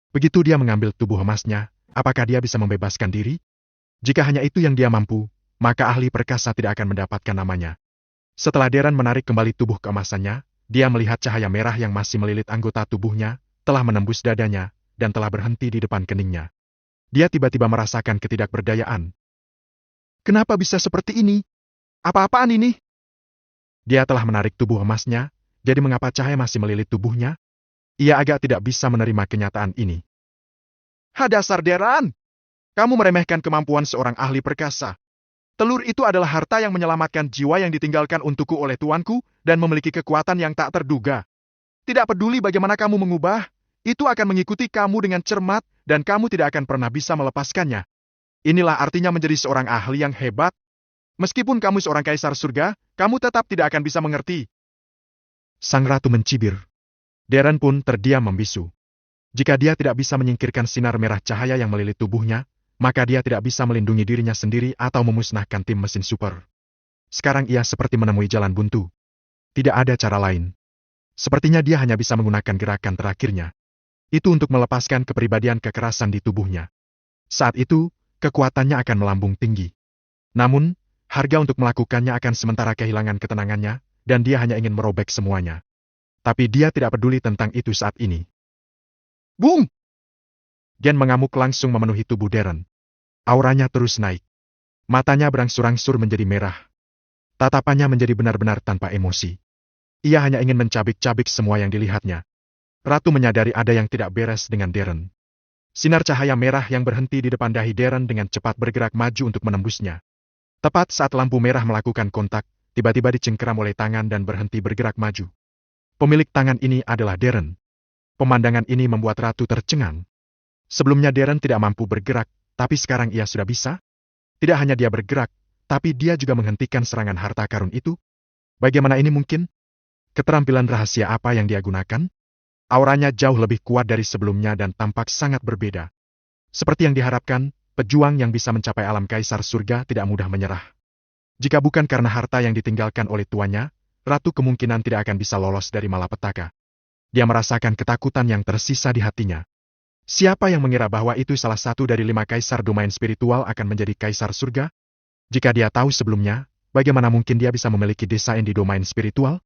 Begitu dia mengambil tubuh emasnya, apakah dia bisa membebaskan diri? Jika hanya itu yang dia mampu, maka ahli perkasa tidak akan mendapatkan namanya. Setelah Deran menarik kembali tubuh keemasannya, dia melihat cahaya merah yang masih melilit anggota tubuhnya, telah menembus dadanya, dan telah berhenti di depan keningnya. Dia tiba-tiba merasakan ketidakberdayaan. Kenapa bisa seperti ini? Apa-apaan ini? Dia telah menarik tubuh emasnya, jadi mengapa cahaya masih melilit tubuhnya? Ia agak tidak bisa menerima kenyataan ini. Dasar Deran! Kamu meremehkan kemampuan seorang ahli perkasa. Telur itu adalah harta yang menyelamatkan jiwa yang ditinggalkan untukku oleh tuanku dan memiliki kekuatan yang tak terduga. Tidak peduli bagaimana kamu mengubah, itu akan mengikuti kamu dengan cermat dan kamu tidak akan pernah bisa melepaskannya. Inilah artinya menjadi seorang ahli yang hebat. Meskipun kamu seorang kaisar surga, kamu tetap tidak akan bisa mengerti. Sang ratu mencibir. Deran pun terdiam membisu. Jika dia tidak bisa menyingkirkan sinar merah cahaya yang melilit tubuhnya, maka dia tidak bisa melindungi dirinya sendiri atau memusnahkan tim mesin super. Sekarang ia seperti menemui jalan buntu. Tidak ada cara lain. Sepertinya dia hanya bisa menggunakan gerakan terakhirnya. Itu untuk melepaskan kepribadian kekerasan di tubuhnya. Saat itu, kekuatannya akan melambung tinggi. Namun, harga untuk melakukannya akan sementara kehilangan ketenangannya, dan dia hanya ingin merobek semuanya. Tapi dia tidak peduli tentang itu saat ini. Boom! Gen mengamuk langsung memenuhi tubuh Deran. Auranya terus naik. Matanya berangsur-angsur menjadi merah. Tatapannya menjadi benar-benar tanpa emosi. Ia hanya ingin mencabik-cabik semua yang dilihatnya. Ratu menyadari ada yang tidak beres dengan Deran. Sinar cahaya merah yang berhenti di depan dahi Deran dengan cepat bergerak maju untuk menembusnya. Tepat saat lampu merah melakukan kontak, tiba-tiba dicengkeram oleh tangan dan berhenti bergerak maju. Pemilik tangan ini adalah Deran. Pemandangan ini membuat Ratu tercengang. Sebelumnya Deran tidak mampu bergerak, tapi sekarang ia sudah bisa? Tidak hanya dia bergerak, tapi dia juga menghentikan serangan harta karun itu. Bagaimana ini mungkin? Keterampilan rahasia apa yang dia gunakan? Auranya jauh lebih kuat dari sebelumnya dan tampak sangat berbeda. Seperti yang diharapkan, pejuang yang bisa mencapai alam kaisar surga tidak mudah menyerah. Jika bukan karena harta yang ditinggalkan oleh tuannya, ratu kemungkinan tidak akan bisa lolos dari malapetaka. Dia merasakan ketakutan yang tersisa di hatinya. Siapa yang mengira bahwa itu salah satu dari 5 kaisar domain spiritual akan menjadi kaisar surga? Jika dia tahu sebelumnya, bagaimana mungkin dia bisa memiliki desa di domain spiritual?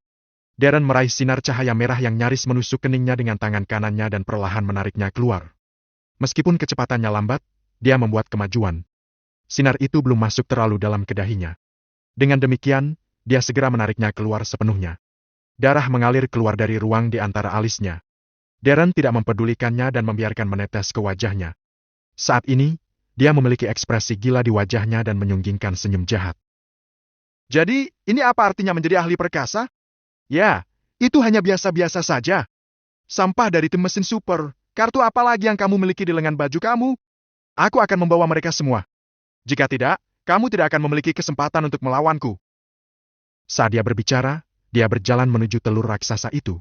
Darren meraih sinar cahaya merah yang nyaris menusuk keningnya dengan tangan kanannya dan perlahan menariknya keluar. Meskipun kecepatannya lambat, dia membuat kemajuan. Sinar itu belum masuk terlalu dalam ke dahinya. Dengan demikian, dia segera menariknya keluar sepenuhnya. Darah mengalir keluar dari ruang di antara alisnya. Darren tidak mempedulikannya dan membiarkan menetes ke wajahnya. Saat ini, dia memiliki ekspresi gila di wajahnya dan menyunggingkan senyum jahat. Jadi, ini apa artinya menjadi ahli perkasa? Ya, itu hanya biasa-biasa saja. Sampah dari tim mesin super. Kartu apa lagi yang kamu miliki di lengan baju kamu? Aku akan membawa mereka semua. Jika tidak, kamu tidak akan memiliki kesempatan untuk melawanku. Saat dia berbicara, dia berjalan menuju telur raksasa itu.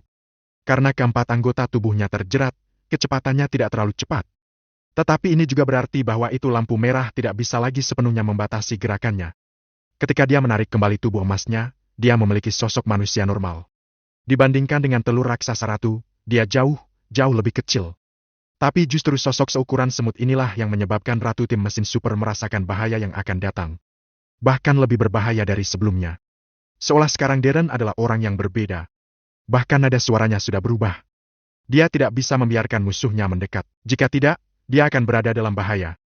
Karena keempat anggota tubuhnya terjerat, kecepatannya tidak terlalu cepat. Tetapi ini juga berarti bahwa itu lampu merah tidak bisa lagi sepenuhnya membatasi gerakannya. Ketika dia menarik kembali tubuh emasnya, dia memiliki sosok manusia normal. Dibandingkan dengan telur raksasa ratu, dia jauh lebih kecil. Tapi justru sosok seukuran semut inilah yang menyebabkan ratu tim mesin super merasakan bahaya yang akan datang. Bahkan lebih berbahaya dari sebelumnya. Seolah sekarang Darren adalah orang yang berbeda. Bahkan nada suaranya sudah berubah. Dia tidak bisa membiarkan musuhnya mendekat. Jika tidak, dia akan berada dalam bahaya.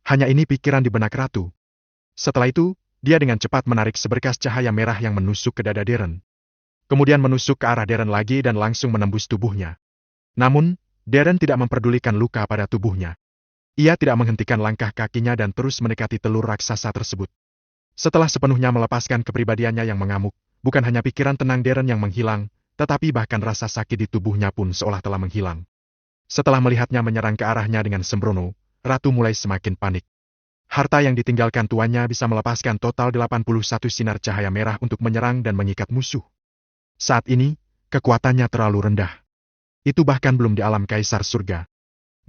Hanya ini pikiran di benak ratu. Setelah itu, dia dengan cepat menarik seberkas cahaya merah yang menusuk ke dada Darren. Kemudian menusuk ke arah Darren lagi dan langsung menembus tubuhnya. Namun, Darren tidak memperdulikan luka pada tubuhnya. Ia tidak menghentikan langkah kakinya dan terus mendekati telur raksasa tersebut. Setelah sepenuhnya melepaskan kepribadiannya yang mengamuk, bukan hanya pikiran tenang Darren yang menghilang, tetapi bahkan rasa sakit di tubuhnya pun seolah telah menghilang. Setelah melihatnya menyerang ke arahnya dengan sembrono, ratu mulai semakin panik. Harta yang ditinggalkan tuannya bisa melepaskan total 81 sinar cahaya merah untuk menyerang dan mengikat musuh. Saat ini, kekuatannya terlalu rendah. Itu bahkan belum di alam kaisar surga.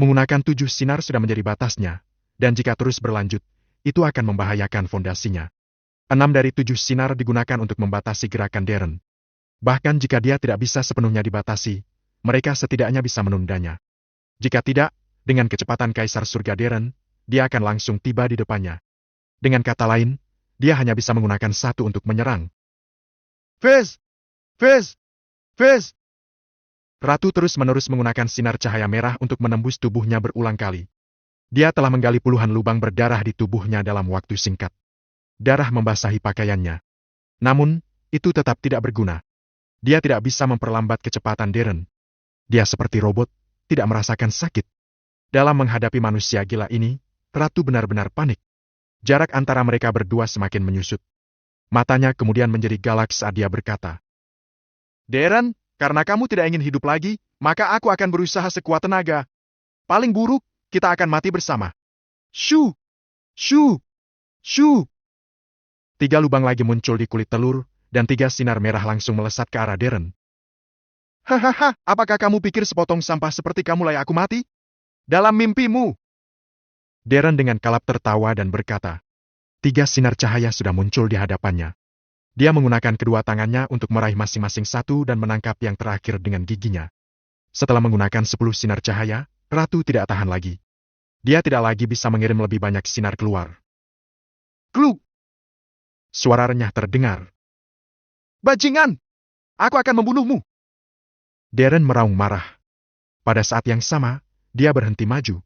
Menggunakan 7 sinar sudah menjadi batasnya, dan jika terus berlanjut, itu akan membahayakan fondasinya. 6 dari 7 sinar digunakan untuk membatasi gerakan Darren. Bahkan jika dia tidak bisa sepenuhnya dibatasi, mereka setidaknya bisa menundanya. Jika tidak, dengan kecepatan kaisar surga Darren, dia akan langsung tiba di depannya. Dengan kata lain, dia hanya bisa menggunakan 1 untuk menyerang. Fizz! Fizz! Fizz! Ratu terus-menerus menggunakan sinar cahaya merah untuk menembus tubuhnya berulang kali. Dia telah menggali puluhan lubang berdarah di tubuhnya dalam waktu singkat. Darah membasahi pakaiannya. Namun, itu tetap tidak berguna. Dia tidak bisa memperlambat kecepatan Darren. Dia seperti robot, tidak merasakan sakit. Dalam menghadapi manusia gila ini, Ratu benar-benar panik. Jarak antara mereka berdua semakin menyusut. Matanya kemudian menjadi galak saat dia berkata, Darren, karena kamu tidak ingin hidup lagi, maka aku akan berusaha sekuat tenaga. Paling buruk, kita akan mati bersama. Shoo! Shoo! Shoo! 3 lubang lagi muncul di kulit telur, dan 3 sinar merah langsung melesat ke arah Darren. Hahaha, apakah kamu pikir sepotong sampah seperti kamu layak aku mati? Dalam mimpimu! Darren dengan kalap tertawa dan berkata, 3 sinar cahaya sudah muncul di hadapannya. Dia menggunakan kedua tangannya untuk meraih masing-masing 1 dan menangkap yang terakhir dengan giginya. Setelah menggunakan 10 sinar cahaya, Ratu tidak tahan lagi. Dia tidak lagi bisa mengirim lebih banyak sinar keluar. Kluk! Suara renyah terdengar. Bajingan! Aku akan membunuhmu! Darren meraung marah. Pada saat yang sama, dia berhenti maju.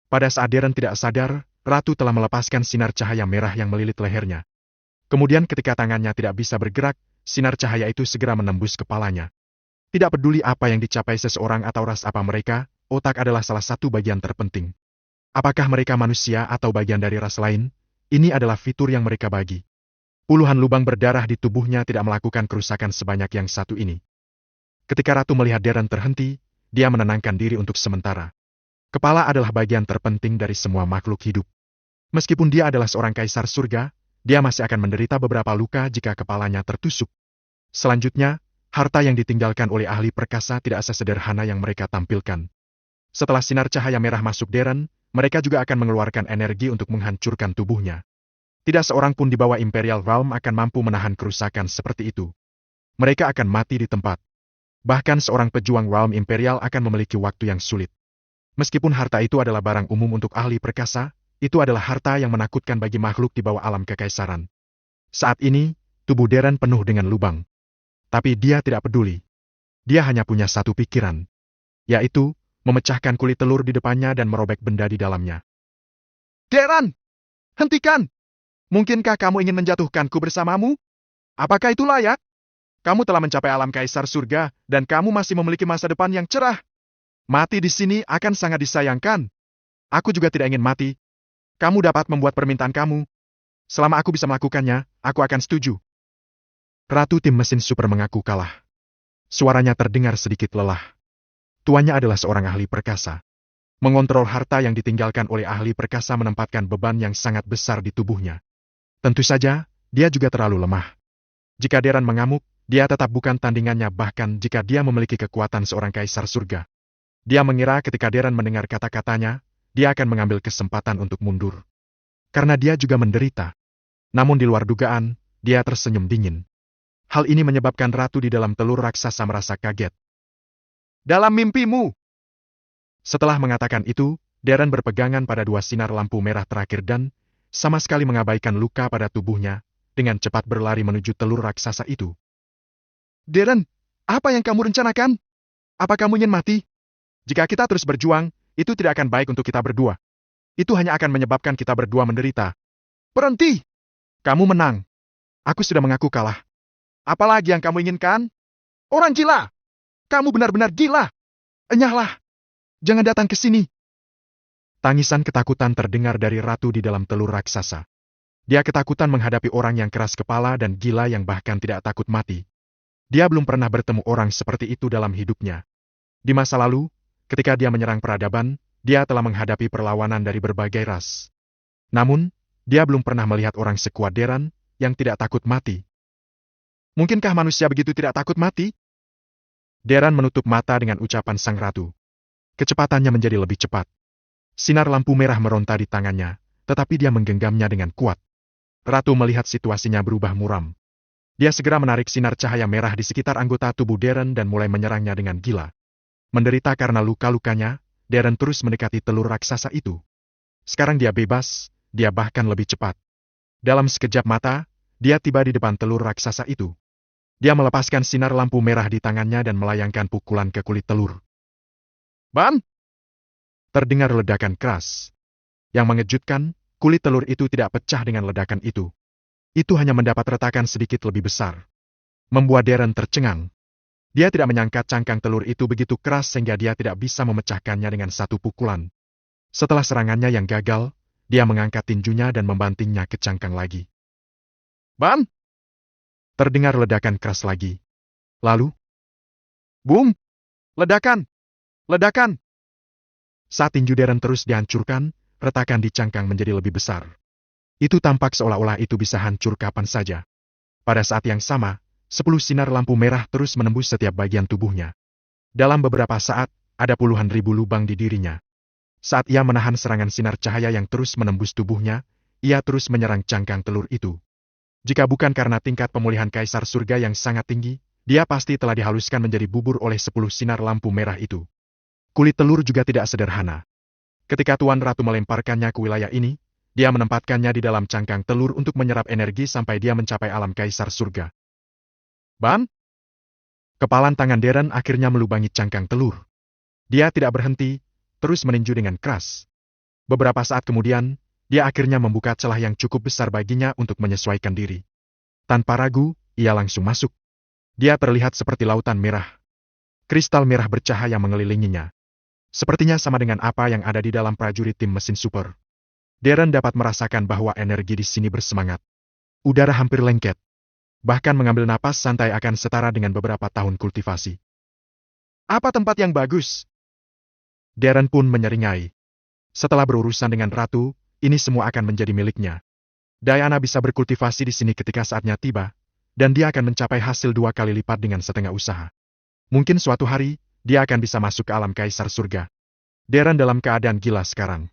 Pada saat Darren tidak sadar, Ratu telah melepaskan sinar cahaya merah yang melilit lehernya. Kemudian ketika tangannya tidak bisa bergerak, sinar cahaya itu segera menembus kepalanya. Tidak peduli apa yang dicapai seseorang atau ras apa mereka, otak adalah salah satu bagian terpenting. Apakah mereka manusia atau bagian dari ras lain? Ini adalah fitur yang mereka bagi. Puluhan lubang berdarah di tubuhnya tidak melakukan kerusakan sebanyak yang satu ini. Ketika Ratu melihat Darren terhenti, dia menenangkan diri untuk sementara. Kepala adalah bagian terpenting dari semua makhluk hidup. Meskipun dia adalah seorang kaisar surga, dia masih akan menderita beberapa luka jika kepalanya tertusuk. Selanjutnya, harta yang ditinggalkan oleh ahli perkasa tidak sesederhana yang mereka tampilkan. Setelah sinar cahaya merah masuk Darren, mereka juga akan mengeluarkan energi untuk menghancurkan tubuhnya. Tidak seorang pun di bawah Imperial Realm akan mampu menahan kerusakan seperti itu. Mereka akan mati di tempat. Bahkan seorang pejuang Realm Imperial akan memiliki waktu yang sulit. Meskipun harta itu adalah barang umum untuk ahli perkasa, itu adalah harta yang menakutkan bagi makhluk di bawah alam kekaisaran. Saat ini, tubuh Darren penuh dengan lubang. Tapi dia tidak peduli. Dia hanya punya satu pikiran, yaitu memecahkan kulit telur di depannya dan merobek benda di dalamnya. Darren! Hentikan! Mungkinkah kamu ingin menjatuhkanku bersamamu? Apakah itu layak? Kamu telah mencapai alam kaisar surga, dan kamu masih memiliki masa depan yang cerah. Mati di sini akan sangat disayangkan. Aku juga tidak ingin mati. Kamu dapat membuat permintaan kamu. Selama aku bisa melakukannya, aku akan setuju. Ratu tim mesin super mengaku kalah. Suaranya terdengar sedikit lelah. Tuannya adalah seorang ahli perkasa. Mengontrol harta yang ditinggalkan oleh ahli perkasa menempatkan beban yang sangat besar di tubuhnya. Tentu saja, dia juga terlalu lemah. Jika Darren mengamuk, dia tetap bukan tandingannya bahkan jika dia memiliki kekuatan seorang kaisar surga. Dia mengira ketika Darren mendengar kata-katanya, dia akan mengambil kesempatan untuk mundur. Karena dia juga menderita. Namun di luar dugaan, dia tersenyum dingin. Hal ini menyebabkan ratu di dalam telur raksasa merasa kaget. Dalam mimpimu! Setelah mengatakan itu, Darren berpegangan pada dua sinar lampu merah terakhir dan, sama sekali mengabaikan luka pada tubuhnya, dengan cepat berlari menuju telur raksasa itu. Darren, apa yang kamu rencanakan? Apa kamu ingin mati? Jika kita terus berjuang, itu tidak akan baik untuk kita berdua. Itu hanya akan menyebabkan kita berdua menderita. Berhenti! Kamu menang. Aku sudah mengaku kalah. Apalagi yang kamu inginkan? Orang gila! Kamu benar-benar gila! Enyahlah! Jangan datang ke sini! Tangisan ketakutan terdengar dari ratu di dalam telur raksasa. Dia ketakutan menghadapi orang yang keras kepala dan gila yang bahkan tidak takut mati. Dia belum pernah bertemu orang seperti itu dalam hidupnya. Di masa lalu, ketika dia menyerang peradaban, dia telah menghadapi perlawanan dari berbagai ras. Namun, dia belum pernah melihat orang sekuat Darren yang tidak takut mati. Mungkinkah manusia begitu tidak takut mati? Darren menutup mata dengan ucapan sang ratu. Kecepatannya menjadi lebih cepat. Sinar lampu merah meronta di tangannya, tetapi dia menggenggamnya dengan kuat. Ratu melihat situasinya berubah muram. Dia segera menarik sinar cahaya merah di sekitar anggota tubuh Darren dan mulai menyerangnya dengan gila. Menderita karena luka-lukanya, Darren terus mendekati telur raksasa itu. Sekarang dia bebas, dia bahkan lebih cepat. Dalam sekejap mata, dia tiba di depan telur raksasa itu. Dia melepaskan sinar lampu merah di tangannya dan melayangkan pukulan ke kulit telur. Bam! Terdengar ledakan keras. Yang mengejutkan, kulit telur itu tidak pecah dengan ledakan itu. Itu hanya mendapat retakan sedikit lebih besar. Membuat Darren tercengang. Dia tidak menyangka cangkang telur itu begitu keras sehingga dia tidak bisa memecahkannya dengan satu pukulan. Setelah serangannya yang gagal, dia mengangkat tinjunya dan membantingnya ke cangkang lagi. Bam! Terdengar ledakan keras lagi. Lalu, boom! Ledakan! Ledakan! Saat tinju Darren terus dihancurkan, retakan di cangkang menjadi lebih besar. Itu tampak seolah-olah itu bisa hancur kapan saja. Pada saat yang sama, 10 sinar lampu merah terus menembus setiap bagian tubuhnya. Dalam beberapa saat, ada puluhan ribu lubang di dirinya. Saat ia menahan serangan sinar cahaya yang terus menembus tubuhnya, ia terus menyerang cangkang telur itu. Jika bukan karena tingkat pemulihan kaisar surga yang sangat tinggi, dia pasti telah dihaluskan menjadi bubur oleh 10 sinar lampu merah itu. Kulit telur juga tidak sederhana. Ketika Tuan Ratu melemparkannya ke wilayah ini, dia menempatkannya di dalam cangkang telur untuk menyerap energi sampai dia mencapai alam kaisar surga. Bam! Kepalan tangan Darren akhirnya melubangi cangkang telur. Dia tidak berhenti, terus meninju dengan keras. Beberapa saat kemudian, dia akhirnya membuka celah yang cukup besar baginya untuk menyesuaikan diri. Tanpa ragu, ia langsung masuk. Dia terlihat seperti lautan merah. Kristal merah bercahaya mengelilinginya. Sepertinya sama dengan apa yang ada di dalam prajurit tim mesin super. Darren dapat merasakan bahwa energi di sini bersemangat. Udara hampir lengket. Bahkan mengambil napas santai akan setara dengan beberapa tahun kultivasi. Apa tempat yang bagus? Darren pun menyeringai. Setelah berurusan dengan ratu, ini semua akan menjadi miliknya. Diana bisa berkultivasi di sini ketika saatnya tiba, dan dia akan mencapai hasil 2 kali lipat dengan setengah usaha. Mungkin suatu hari, dia akan bisa masuk ke alam kaisar surga. Darren dalam keadaan gila sekarang.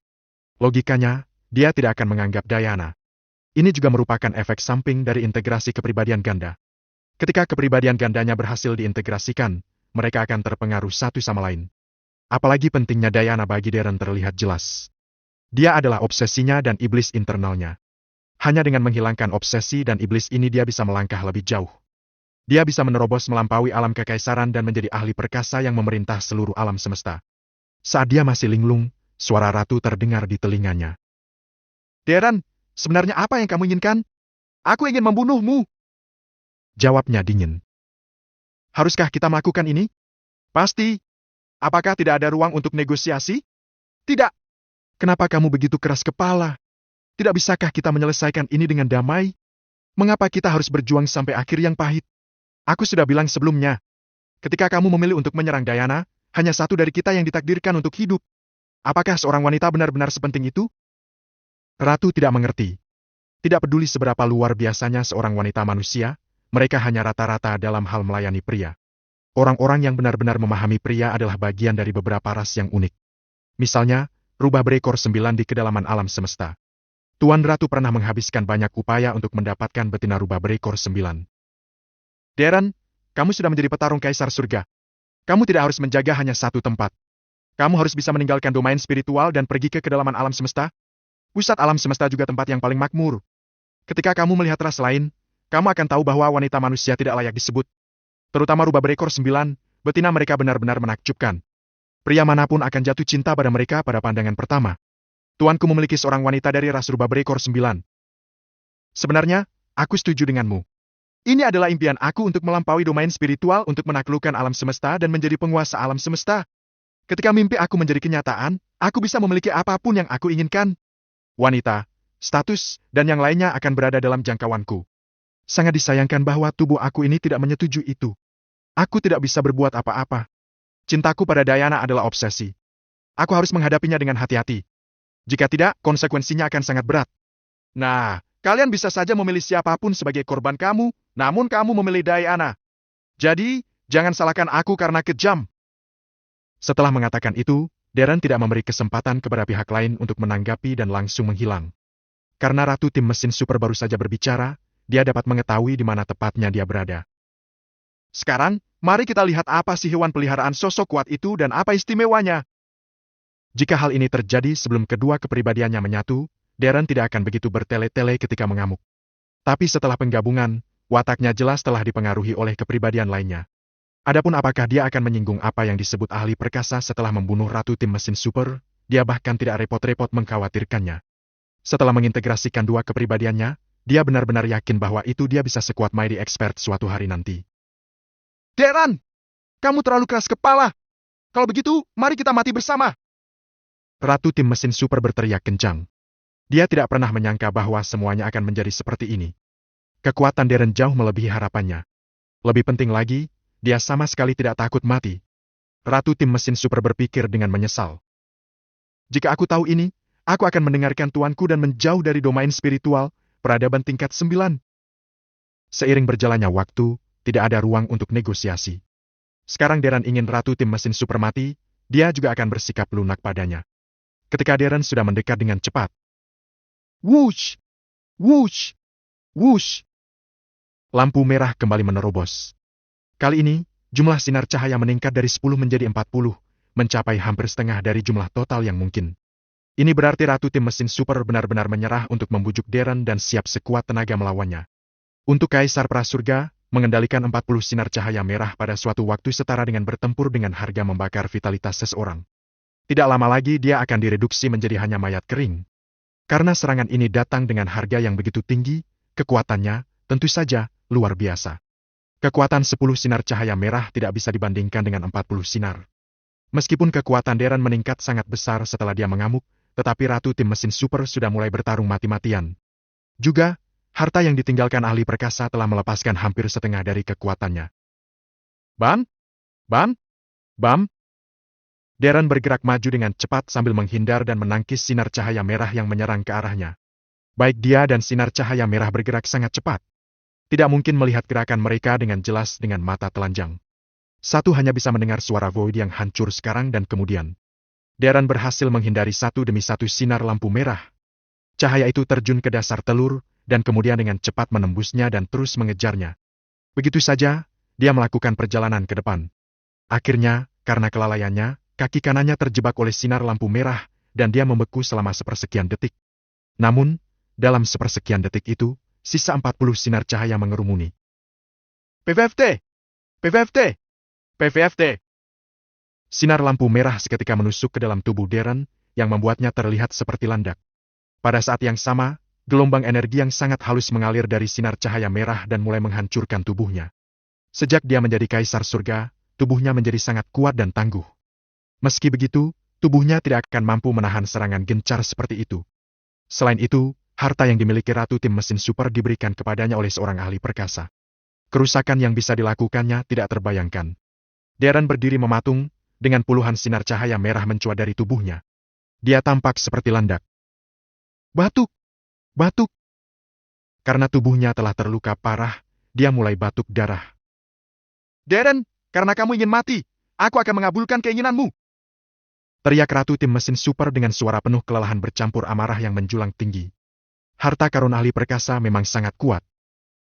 Logikanya, dia tidak akan menganggap Diana. Ini juga merupakan efek samping dari integrasi kepribadian ganda. Ketika kepribadian gandanya berhasil diintegrasikan, mereka akan terpengaruh satu sama lain. Apalagi pentingnya Diana bagi Darren terlihat jelas. Dia adalah obsesinya dan iblis internalnya. Hanya dengan menghilangkan obsesi dan iblis ini dia bisa melangkah lebih jauh. Dia bisa menerobos melampaui alam kekaisaran dan menjadi ahli perkasa yang memerintah seluruh alam semesta. Saat dia masih linglung, suara ratu terdengar di telinganya. Darren, sebenarnya apa yang kamu inginkan? Aku ingin membunuhmu. Jawabnya dingin. Haruskah kita melakukan ini? Pasti. Apakah tidak ada ruang untuk negosiasi? Tidak. Kenapa kamu begitu keras kepala? Tidak bisakah kita menyelesaikan ini dengan damai? Mengapa kita harus berjuang sampai akhir yang pahit? Aku sudah bilang sebelumnya. Ketika kamu memilih untuk menyerang Diana, hanya satu dari kita yang ditakdirkan untuk hidup. Apakah seorang wanita benar-benar sepenting itu? Ratu tidak mengerti. Tidak peduli seberapa luar biasanya seorang wanita manusia, mereka hanya rata-rata dalam hal melayani pria. Orang-orang yang benar-benar memahami pria adalah bagian dari beberapa ras yang unik. Misalnya, rubah berekor 9 di kedalaman alam semesta. Tuan Ratu pernah menghabiskan banyak upaya untuk mendapatkan betina rubah berekor 9. Darren, kamu sudah menjadi petarung kaisar surga. Kamu tidak harus menjaga hanya satu tempat. Kamu harus bisa meninggalkan domain spiritual dan pergi ke kedalaman alam semesta. Pusat alam semesta juga tempat yang paling makmur. Ketika kamu melihat ras lain, kamu akan tahu bahwa wanita manusia tidak layak disebut. Terutama rubah berekor 9, betina mereka benar-benar menakjubkan. Pria manapun akan jatuh cinta pada mereka pada pandangan pertama. Tuanku memiliki seorang wanita dari ras rubah berekor 9. Sebenarnya, aku setuju denganmu. Ini adalah impian aku untuk melampaui domain spiritual untuk menaklukkan alam semesta dan menjadi penguasa alam semesta. Ketika mimpi aku menjadi kenyataan, aku bisa memiliki apapun yang aku inginkan. Wanita, status, dan yang lainnya akan berada dalam jangkauanku. Sangat disayangkan bahwa tubuh aku ini tidak menyetujui itu. Aku tidak bisa berbuat apa-apa. Cintaku pada Diana adalah obsesi. Aku harus menghadapinya dengan hati-hati. Jika tidak, konsekuensinya akan sangat berat. Nah, kalian bisa saja memilih siapapun sebagai korban kamu, namun kamu memilih Diana. Jadi, jangan salahkan aku karena kejam. Setelah mengatakan itu, Darren tidak memberi kesempatan kepada pihak lain untuk menanggapi dan langsung menghilang. Karena Ratu Tim Mesin Super baru saja berbicara, dia dapat mengetahui di mana tepatnya dia berada. Sekarang, mari kita lihat apa sih hewan peliharaan sosok kuat itu dan apa istimewanya. Jika hal ini terjadi sebelum kedua kepribadiannya menyatu, Darren tidak akan begitu bertele-tele ketika mengamuk. Tapi setelah penggabungan, wataknya jelas telah dipengaruhi oleh kepribadian lainnya. Adapun apakah dia akan menyinggung apa yang disebut ahli perkasa setelah membunuh Ratu Tim Mesin Super, dia bahkan tidak repot-repot mengkhawatirkannya. Setelah mengintegrasikan dua kepribadiannya, dia benar-benar yakin bahwa itu dia bisa sekuat Mighty Expert suatu hari nanti. Darren! Kamu terlalu keras kepala! Kalau begitu, mari kita mati bersama! Ratu Tim Mesin Super berteriak kencang. Dia tidak pernah menyangka bahwa semuanya akan menjadi seperti ini. Kekuatan Darren jauh melebihi harapannya. Lebih penting lagi, dia sama sekali tidak takut mati. Ratu Tim Mesin Super berpikir dengan menyesal. Jika aku tahu ini, aku akan mendengarkan tuanku dan menjauh dari domain spiritual, peradaban tingkat 9. Seiring berjalannya waktu, tidak ada ruang untuk negosiasi. Sekarang Darren ingin Ratu Tim Mesin Super mati, dia juga akan bersikap lunak padanya. Ketika Darren sudah mendekat dengan cepat. Whoosh! Whoosh! Whoosh! Lampu merah kembali menerobos. Kali ini, jumlah sinar cahaya meningkat dari 10 menjadi 40, mencapai hampir setengah dari jumlah total yang mungkin. Ini berarti Ratu Tim Mesin Super benar-benar menyerah untuk membujuk Darren dan siap sekuat tenaga melawannya. Untuk Kaisar Prasurga, mengendalikan 40 sinar cahaya merah pada suatu waktu setara dengan bertempur dengan harga membakar vitalitas seseorang. Tidak lama lagi dia akan direduksi menjadi hanya mayat kering. Karena serangan ini datang dengan harga yang begitu tinggi, kekuatannya, tentu saja, luar biasa. Kekuatan 10 sinar cahaya merah tidak bisa dibandingkan dengan 40 sinar. Meskipun kekuatan Darren meningkat sangat besar setelah dia mengamuk, tetapi Ratu Tim Mesin Super sudah mulai bertarung mati-matian. Juga, harta yang ditinggalkan ahli perkasa telah melepaskan hampir setengah dari kekuatannya. Bam! Bam! Bam! Darren bergerak maju dengan cepat sambil menghindar dan menangkis sinar cahaya merah yang menyerang ke arahnya. Baik dia dan sinar cahaya merah bergerak sangat cepat. Tidak mungkin melihat gerakan mereka dengan jelas dengan mata telanjang. Satu hanya bisa mendengar suara Void yang hancur sekarang dan kemudian. Darren berhasil menghindari satu demi satu sinar lampu merah. Cahaya itu terjun ke dasar telur, dan kemudian dengan cepat menembusnya dan terus mengejarnya. Begitu saja, dia melakukan perjalanan ke depan. Akhirnya, karena kelalaiannya, kaki kanannya terjebak oleh sinar lampu merah, dan dia membeku selama sepersekian detik. Namun, dalam sepersekian detik itu, sisa 40 sinar cahaya mengerumuni. PVFT! PVFT! PVFT! Sinar lampu merah seketika menusuk ke dalam tubuh Darren, yang membuatnya terlihat seperti landak. Pada saat yang sama, gelombang energi yang sangat halus mengalir dari sinar cahaya merah dan mulai menghancurkan tubuhnya. Sejak dia menjadi kaisar surga, tubuhnya menjadi sangat kuat dan tangguh. Meski begitu, tubuhnya tidak akan mampu menahan serangan gencar seperti itu. Selain itu, harta yang dimiliki Ratu Tim Mesin Super diberikan kepadanya oleh seorang ahli perkasa. Kerusakan yang bisa dilakukannya tidak terbayangkan. Darren berdiri mematung, dengan puluhan sinar cahaya merah mencuat dari tubuhnya. Dia tampak seperti landak. Batuk! Batuk! Karena tubuhnya telah terluka parah, dia mulai batuk darah. Darren, karena kamu ingin mati, aku akan mengabulkan keinginanmu. Teriak Ratu Tim Mesin Super dengan suara penuh kelelahan bercampur amarah yang menjulang tinggi. Harta karun ahli perkasa memang sangat kuat.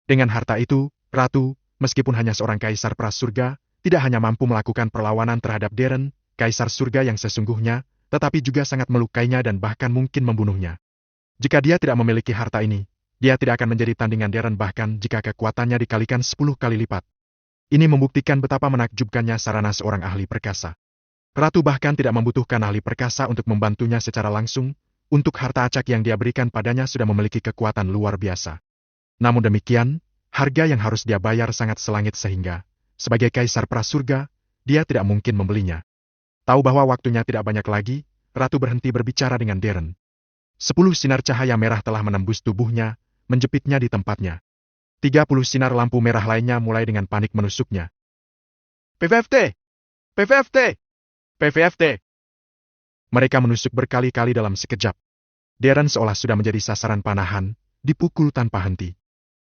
Dengan harta itu, Ratu, meskipun hanya seorang kaisar prasurga, tidak hanya mampu melakukan perlawanan terhadap Darren, kaisar surga yang sesungguhnya, tetapi juga sangat melukainya dan bahkan mungkin membunuhnya. Jika dia tidak memiliki harta ini, dia tidak akan menjadi tandingan Darren bahkan jika kekuatannya dikalikan 10 kali lipat. Ini membuktikan betapa menakjubkannya sarana seorang ahli perkasa. Ratu bahkan tidak membutuhkan ahli perkasa untuk membantunya secara langsung, untuk harta acak yang dia berikan padanya sudah memiliki kekuatan luar biasa. Namun demikian, harga yang harus dia bayar sangat selangit sehingga, sebagai kaisar prasurga, dia tidak mungkin membelinya. Tahu bahwa waktunya tidak banyak lagi, Ratu berhenti berbicara dengan Darren. 10 sinar cahaya merah telah menembus tubuhnya, menjepitnya di tempatnya. 30 sinar lampu merah lainnya mulai dengan panik menusuknya. PVFT! PVFT! PVFT! Mereka menusuk berkali-kali dalam sekejap. Darren seolah sudah menjadi sasaran panahan, dipukul tanpa henti.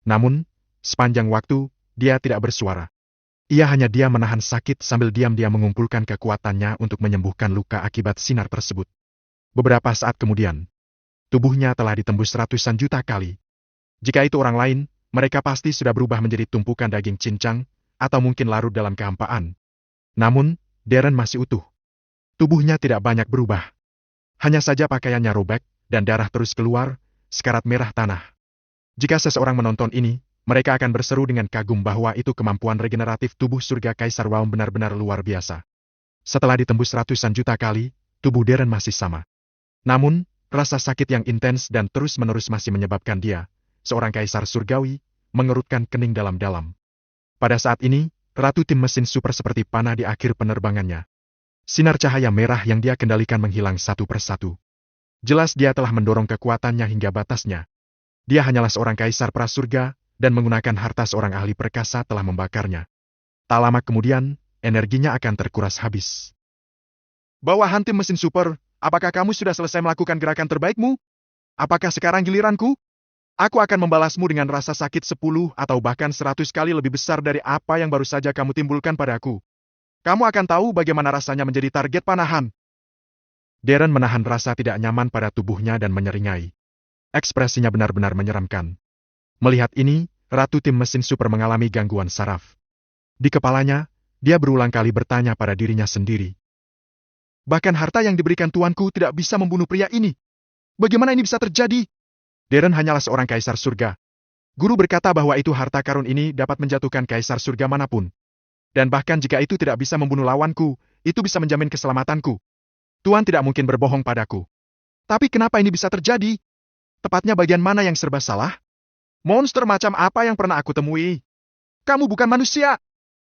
Namun, sepanjang waktu, dia tidak bersuara. Ia hanya diam menahan sakit sambil diam-diam mengumpulkan kekuatannya untuk menyembuhkan luka akibat sinar tersebut. Beberapa saat kemudian, tubuhnya telah ditembus ratusan juta kali. Jika itu orang lain, mereka pasti sudah berubah menjadi tumpukan daging cincang, atau mungkin larut dalam kehampaan. Namun, Darren masih utuh. Tubuhnya tidak banyak berubah. Hanya saja pakaiannya robek, dan darah terus keluar, sekarat merah tanah. Jika seseorang menonton ini, mereka akan berseru dengan kagum bahwa itu kemampuan regeneratif tubuh surga Kaisar Waum benar-benar luar biasa. Setelah ditembus ratusan juta kali, tubuh Darren masih sama. Namun, rasa sakit yang intens dan terus-menerus masih menyebabkan dia, seorang kaisar surgawi, mengerutkan kening dalam-dalam. Pada saat ini, Ratu Tim Mesin Super seperti panah di akhir penerbangannya. Sinar cahaya merah yang dia kendalikan menghilang satu persatu. Jelas dia telah mendorong kekuatannya hingga batasnya. Dia hanyalah seorang kaisar prasurga, dan menggunakan harta seorang ahli perkasa telah membakarnya. Tak lama kemudian, energinya akan terkuras habis. Bawahan Tim Mesin Super, apakah kamu sudah selesai melakukan gerakan terbaikmu? Apakah sekarang giliranku? Aku akan membalasmu dengan rasa sakit 10 atau bahkan 100 kali lebih besar dari apa yang baru saja kamu timbulkan padaku. Kamu akan tahu bagaimana rasanya menjadi target panahan. Darren menahan rasa tidak nyaman pada tubuhnya dan menyeringai. Ekspresinya benar-benar menyeramkan. Melihat ini, Ratu Tim Mesin Super mengalami gangguan saraf. Di kepalanya, dia berulang kali bertanya pada dirinya sendiri. Bahkan harta yang diberikan tuanku tidak bisa membunuh pria ini. Bagaimana ini bisa terjadi? Darren hanyalah seorang kaisar surga. Guru berkata bahwa itu harta karun ini dapat menjatuhkan kaisar surga manapun. Dan bahkan jika itu tidak bisa membunuh lawanku, itu bisa menjamin keselamatanku. Tuan tidak mungkin berbohong padaku. Tapi kenapa ini bisa terjadi? Tepatnya bagian mana yang serba salah? Monster macam apa yang pernah aku temui? Kamu bukan manusia.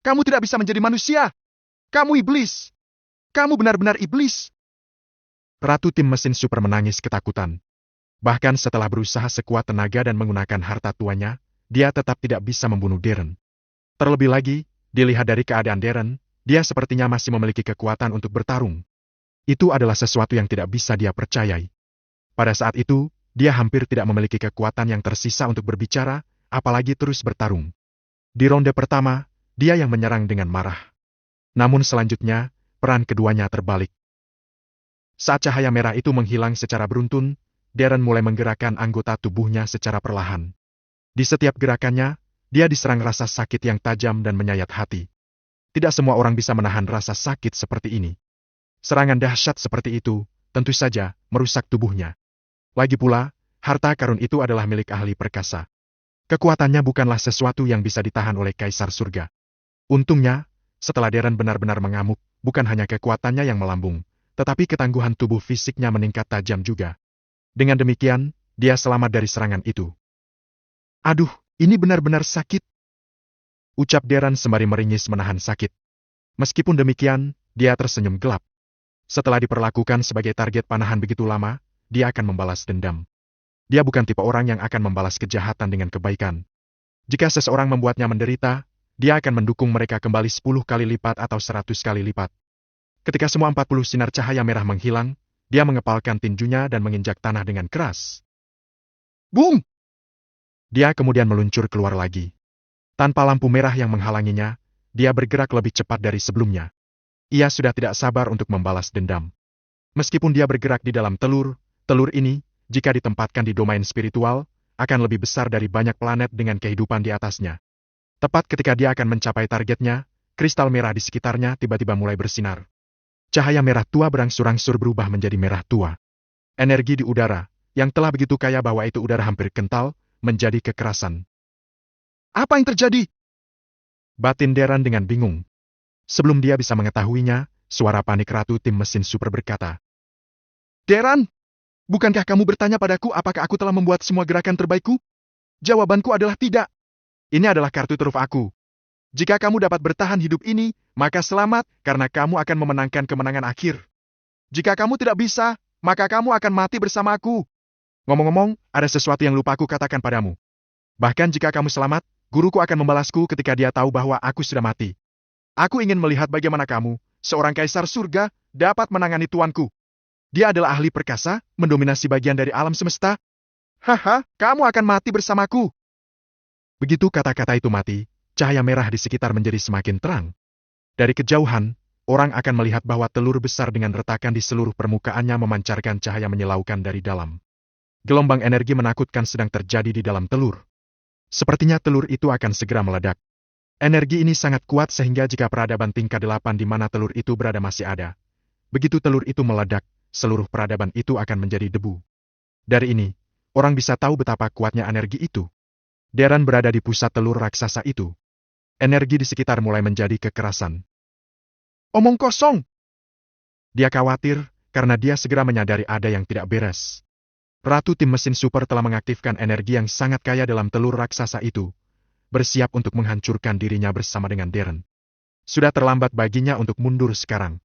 Kamu tidak bisa menjadi manusia. Kamu iblis. Kamu benar-benar iblis. Ratu Tim Mesin Super menangis ketakutan. Bahkan setelah berusaha sekuat tenaga dan menggunakan harta tuannya, dia tetap tidak bisa membunuh Darren. Terlebih lagi, dilihat dari keadaan Darren, dia sepertinya masih memiliki kekuatan untuk bertarung. Itu adalah sesuatu yang tidak bisa dia percayai. Pada saat itu, dia hampir tidak memiliki kekuatan yang tersisa untuk berbicara, apalagi terus bertarung. Di ronde pertama, dia yang menyerang dengan marah. Namun selanjutnya, peran keduanya terbalik. Saat cahaya merah itu menghilang secara beruntun, Darren mulai menggerakkan anggota tubuhnya secara perlahan. Di setiap gerakannya, dia diserang rasa sakit yang tajam dan menyayat hati. Tidak semua orang bisa menahan rasa sakit seperti ini. Serangan dahsyat seperti itu, tentu saja, merusak tubuhnya. Lagi pula, harta karun itu adalah milik ahli perkasa. Kekuatannya bukanlah sesuatu yang bisa ditahan oleh Kaisar Surga. Untungnya, setelah Darren benar-benar mengamuk, bukan hanya kekuatannya yang melambung, tetapi ketangguhan tubuh fisiknya meningkat tajam juga. Dengan demikian, dia selamat dari serangan itu. Aduh, ini benar-benar sakit. Ucap Darren sembari meringis menahan sakit. Meskipun demikian, dia tersenyum gelap. Setelah diperlakukan sebagai target panahan begitu lama, dia akan membalas dendam. Dia bukan tipe orang yang akan membalas kejahatan dengan kebaikan. Jika seseorang membuatnya menderita, dia akan mendukung mereka kembali 10 kali lipat atau 100 kali lipat. Ketika semua 40 sinar cahaya merah menghilang, dia mengepalkan tinjunya dan menginjak tanah dengan keras. Boom! Dia kemudian meluncur keluar lagi. Tanpa lampu merah yang menghalanginya, dia bergerak lebih cepat dari sebelumnya. Ia sudah tidak sabar untuk membalas dendam. Meskipun dia bergerak di dalam telur ini, jika ditempatkan di domain spiritual, akan lebih besar dari banyak planet dengan kehidupan di atasnya. Tepat ketika dia akan mencapai targetnya, kristal merah di sekitarnya tiba-tiba mulai bersinar. Cahaya merah tua berangsur-angsur berubah menjadi merah tua. Energi di udara, yang telah begitu kaya bahwa itu udara hampir kental, menjadi kekerasan. Apa yang terjadi? Batin Darren dengan bingung. Sebelum dia bisa mengetahuinya, suara panik Ratu tim mesin super berkata, Darren, bukankah kamu bertanya padaku apakah aku telah membuat semua gerakan terbaikku? Jawabanku adalah tidak. Ini adalah kartu truf aku. Jika kamu dapat bertahan hidup ini, maka selamat, karena kamu akan memenangkan kemenangan akhir. Jika kamu tidak bisa, maka kamu akan mati bersamaku. Ngomong-ngomong, ada sesuatu yang lupa aku katakan padamu. Bahkan jika kamu selamat, guruku akan membalasku ketika dia tahu bahwa aku sudah mati. Aku ingin melihat bagaimana kamu, seorang kaisar surga, dapat menangani tuanku. Dia adalah ahli perkasa, mendominasi bagian dari alam semesta. Haha, kamu akan mati bersamaku. Begitu kata-kata itu mati, cahaya merah di sekitar menjadi semakin terang. Dari kejauhan, orang akan melihat bahwa telur besar dengan retakan di seluruh permukaannya memancarkan cahaya menyilaukan dari dalam. Gelombang energi menakutkan sedang terjadi di dalam telur. Sepertinya telur itu akan segera meledak. Energi ini sangat kuat sehingga jika peradaban tingkat 8 di mana telur itu berada masih ada. Begitu telur itu meledak, seluruh peradaban itu akan menjadi debu. Dari ini, orang bisa tahu betapa kuatnya energi itu. Darren berada di pusat telur raksasa itu. Energi di sekitar mulai menjadi kekerasan. Omong kosong! Dia khawatir, karena dia segera menyadari ada yang tidak beres. Ratu tim mesin super telah mengaktifkan energi yang sangat kaya dalam telur raksasa itu, bersiap untuk menghancurkan dirinya bersama dengan Darren. Sudah terlambat baginya untuk mundur sekarang.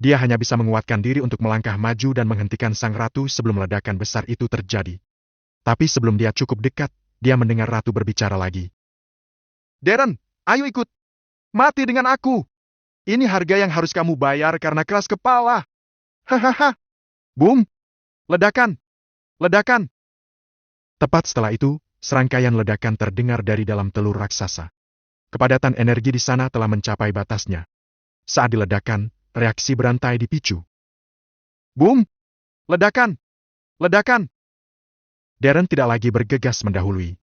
Dia hanya bisa menguatkan diri untuk melangkah maju dan menghentikan sang ratu sebelum ledakan besar itu terjadi. Tapi sebelum dia cukup dekat, dia mendengar ratu berbicara lagi. Darren, ayo ikut. Mati dengan aku. Ini harga yang harus kamu bayar karena keras kepala. Hahaha. Boom. Ledakan. Ledakan. Tepat setelah itu, serangkaian ledakan terdengar dari dalam telur raksasa. Kepadatan energi di sana telah mencapai batasnya. Saat diledakkan, reaksi berantai dipicu. Boom! Ledakan! Ledakan! Darren tidak lagi bergegas mendahului.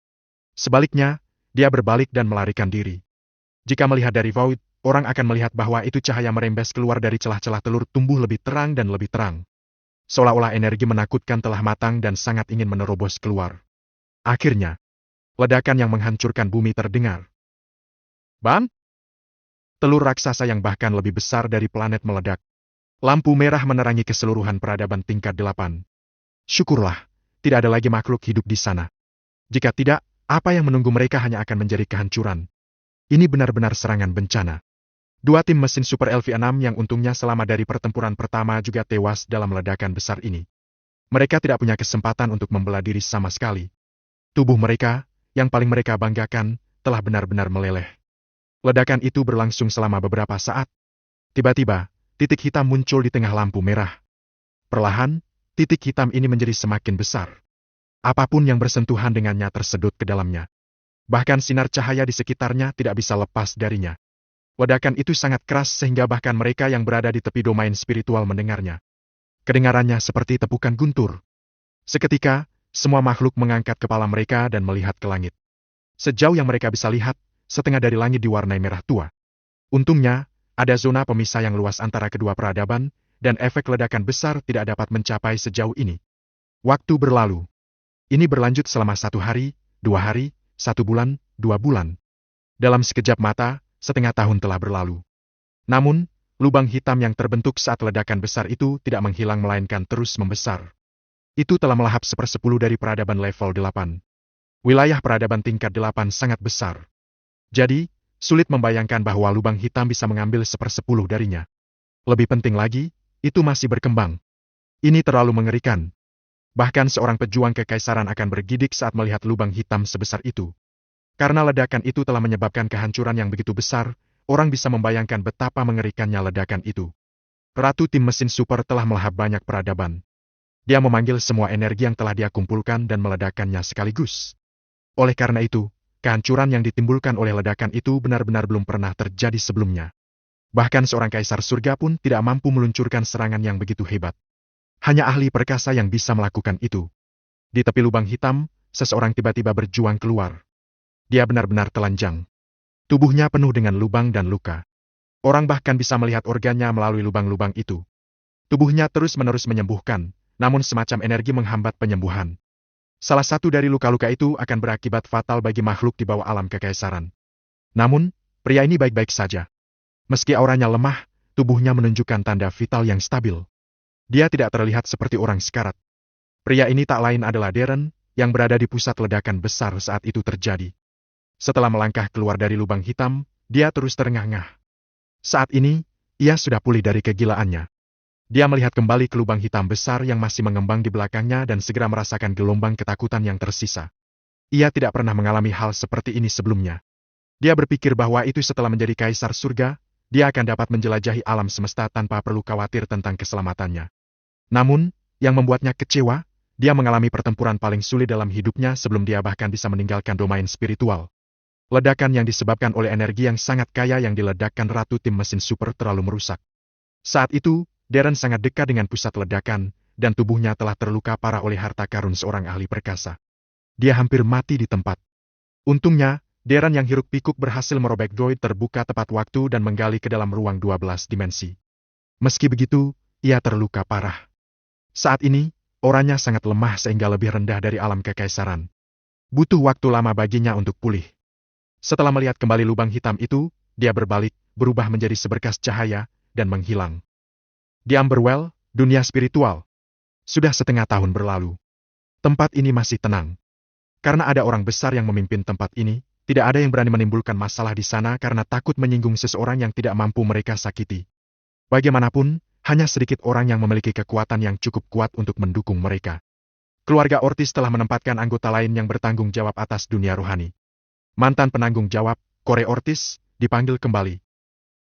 Sebaliknya, dia berbalik dan melarikan diri. Jika melihat dari Void, orang akan melihat bahwa itu cahaya merembes keluar dari celah-celah telur tumbuh lebih terang dan lebih terang. Seolah-olah energi menakutkan telah matang dan sangat ingin menerobos keluar. Akhirnya, ledakan yang menghancurkan bumi terdengar. Bam! Telur raksasa yang bahkan lebih besar dari planet meledak. Lampu merah menerangi keseluruhan peradaban tingkat 8. Syukurlah, tidak ada lagi makhluk hidup di sana. Jika tidak, apa yang menunggu mereka hanya akan menjadi kehancuran. Ini benar-benar serangan bencana. Dua tim mesin Super LV-6 yang untungnya selamat dari pertempuran pertama juga tewas dalam ledakan besar ini. Mereka tidak punya kesempatan untuk membela diri sama sekali. Tubuh mereka, yang paling mereka banggakan, telah benar-benar meleleh. Ledakan itu berlangsung selama beberapa saat. Tiba-tiba, titik hitam muncul di tengah lampu merah. Perlahan, titik hitam ini menjadi semakin besar. Apapun yang bersentuhan dengannya tersedot ke dalamnya. Bahkan sinar cahaya di sekitarnya tidak bisa lepas darinya. Ledakan itu sangat keras sehingga bahkan mereka yang berada di tepi domain spiritual mendengarnya. Kedengarannya seperti tepukan guntur. Seketika, semua makhluk mengangkat kepala mereka dan melihat ke langit. Sejauh yang mereka bisa lihat, setengah dari langit diwarnai merah tua. Untungnya, ada zona pemisah yang luas antara kedua peradaban, dan efek ledakan besar tidak dapat mencapai sejauh ini. Waktu berlalu. Ini berlanjut selama 1 hari, 2 hari, 1 bulan, 2 bulan. Dalam sekejap mata, setengah tahun telah berlalu. Namun, lubang hitam yang terbentuk saat ledakan besar itu tidak menghilang melainkan terus membesar. Itu telah melahap 1/10 dari peradaban level 8. Wilayah peradaban tingkat 8 sangat besar. Jadi, sulit membayangkan bahwa lubang hitam bisa mengambil 1/10 darinya. Lebih penting lagi, itu masih berkembang. Ini terlalu mengerikan. Bahkan seorang pejuang kekaisaran akan bergidik saat melihat lubang hitam sebesar itu. Karena ledakan itu telah menyebabkan kehancuran yang begitu besar, orang bisa membayangkan betapa mengerikannya ledakan itu. Ratu tim mesin super telah melahap banyak peradaban. Dia memanggil semua energi yang telah dia kumpulkan dan meledakkannya sekaligus. Oleh karena itu, kehancuran yang ditimbulkan oleh ledakan itu benar-benar belum pernah terjadi sebelumnya. Bahkan seorang kaisar surga pun tidak mampu meluncurkan serangan yang begitu hebat. Hanya ahli perkasa yang bisa melakukan itu. Di tepi lubang hitam, seseorang tiba-tiba berjuang keluar. Dia benar-benar telanjang. Tubuhnya penuh dengan lubang dan luka. Orang bahkan bisa melihat organnya melalui lubang-lubang itu. Tubuhnya terus-menerus menyembuhkan, namun semacam energi menghambat penyembuhan. Salah satu dari luka-luka itu akan berakibat fatal bagi makhluk di bawah alam kekaisaran. Namun, pria ini baik-baik saja. Meski auranya lemah, tubuhnya menunjukkan tanda vital yang stabil. Dia tidak terlihat seperti orang sekarat. Pria ini tak lain adalah Darren, yang berada di pusat ledakan besar saat itu terjadi. Setelah melangkah keluar dari lubang hitam, dia terus terengah-engah. Saat ini, ia sudah pulih dari kegilaannya. Dia melihat kembali ke lubang hitam besar yang masih mengembang di belakangnya dan segera merasakan gelombang ketakutan yang tersisa. Ia tidak pernah mengalami hal seperti ini sebelumnya. Dia berpikir bahwa itu setelah menjadi kaisar surga, dia akan dapat menjelajahi alam semesta tanpa perlu khawatir tentang keselamatannya. Namun, yang membuatnya kecewa, dia mengalami pertempuran paling sulit dalam hidupnya sebelum dia bahkan bisa meninggalkan domain spiritual. Ledakan yang disebabkan oleh energi yang sangat kaya yang diledakkan Ratu tim mesin super terlalu merusak. Saat itu, Darren sangat dekat dengan pusat ledakan, dan tubuhnya telah terluka parah oleh harta karun seorang ahli perkasa. Dia hampir mati di tempat. Untungnya, Darren yang hiruk-pikuk berhasil merobek droid terbuka tepat waktu dan menggali ke dalam ruang 12 dimensi. Meski begitu, ia terluka parah. Saat ini, auranya sangat lemah sehingga lebih rendah dari alam kekaisaran. Butuh waktu lama baginya untuk pulih. Setelah melihat kembali lubang hitam itu, dia berbalik, berubah menjadi seberkas cahaya, dan menghilang. Di Amberwell, dunia spiritual. Sudah setengah tahun berlalu. Tempat ini masih tenang. Karena ada orang besar yang memimpin tempat ini, tidak ada yang berani menimbulkan masalah di sana karena takut menyinggung seseorang yang tidak mampu mereka sakiti. Bagaimanapun, hanya sedikit orang yang memiliki kekuatan yang cukup kuat untuk mendukung mereka. Keluarga Ortiz telah menempatkan anggota lain yang bertanggung jawab atas dunia rohani. Mantan penanggung jawab, Corey Ortiz, dipanggil kembali.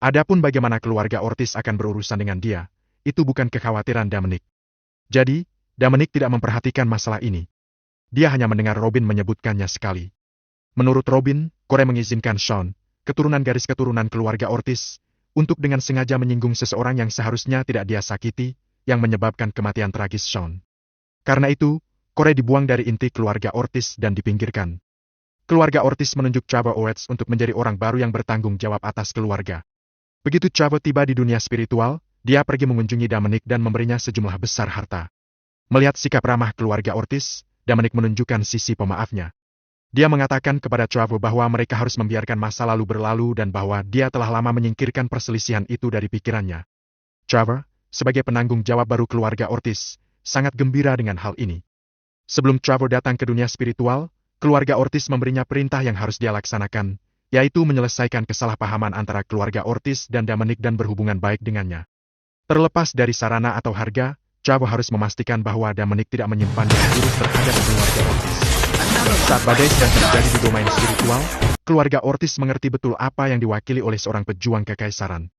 Adapun bagaimana keluarga Ortiz akan berurusan dengan dia, itu bukan kekhawatiran Dominic. Jadi, Dominic tidak memperhatikan masalah ini. Dia hanya mendengar Robin menyebutkannya sekali. Menurut Robin, Corey mengizinkan Sean, keturunan garis keturunan keluarga Ortiz, untuk dengan sengaja menyinggung seseorang yang seharusnya tidak dia sakiti, yang menyebabkan kematian tragis Sean. Karena itu, Corey dibuang dari inti keluarga Ortiz dan dipinggirkan. Keluarga Ortiz menunjuk Trevor Oates untuk menjadi orang baru yang bertanggung jawab atas keluarga. Begitu Trevor tiba di dunia spiritual, dia pergi mengunjungi Dominic dan memberinya sejumlah besar harta. Melihat sikap ramah keluarga Ortiz, Dominic menunjukkan sisi pemaafnya. Dia mengatakan kepada Trevor bahwa mereka harus membiarkan masa lalu berlalu dan bahwa dia telah lama menyingkirkan perselisihan itu dari pikirannya. Trevor, sebagai penanggung jawab baru keluarga Ortiz, sangat gembira dengan hal ini. Sebelum Trevor datang ke dunia spiritual, keluarga Ortiz memberinya perintah yang harus dia laksanakan, yaitu menyelesaikan kesalahpahaman antara keluarga Ortiz dan Dominic dan berhubungan baik dengannya. Terlepas dari sarana atau harga, Trevor harus memastikan bahwa Dominic tidak menyimpan niat buruk terhadap keluarga Ortiz. Saat badai sedang terjadi di domain spiritual, keluarga Ortiz mengerti betul apa yang diwakili oleh seorang pejuang kekaisaran.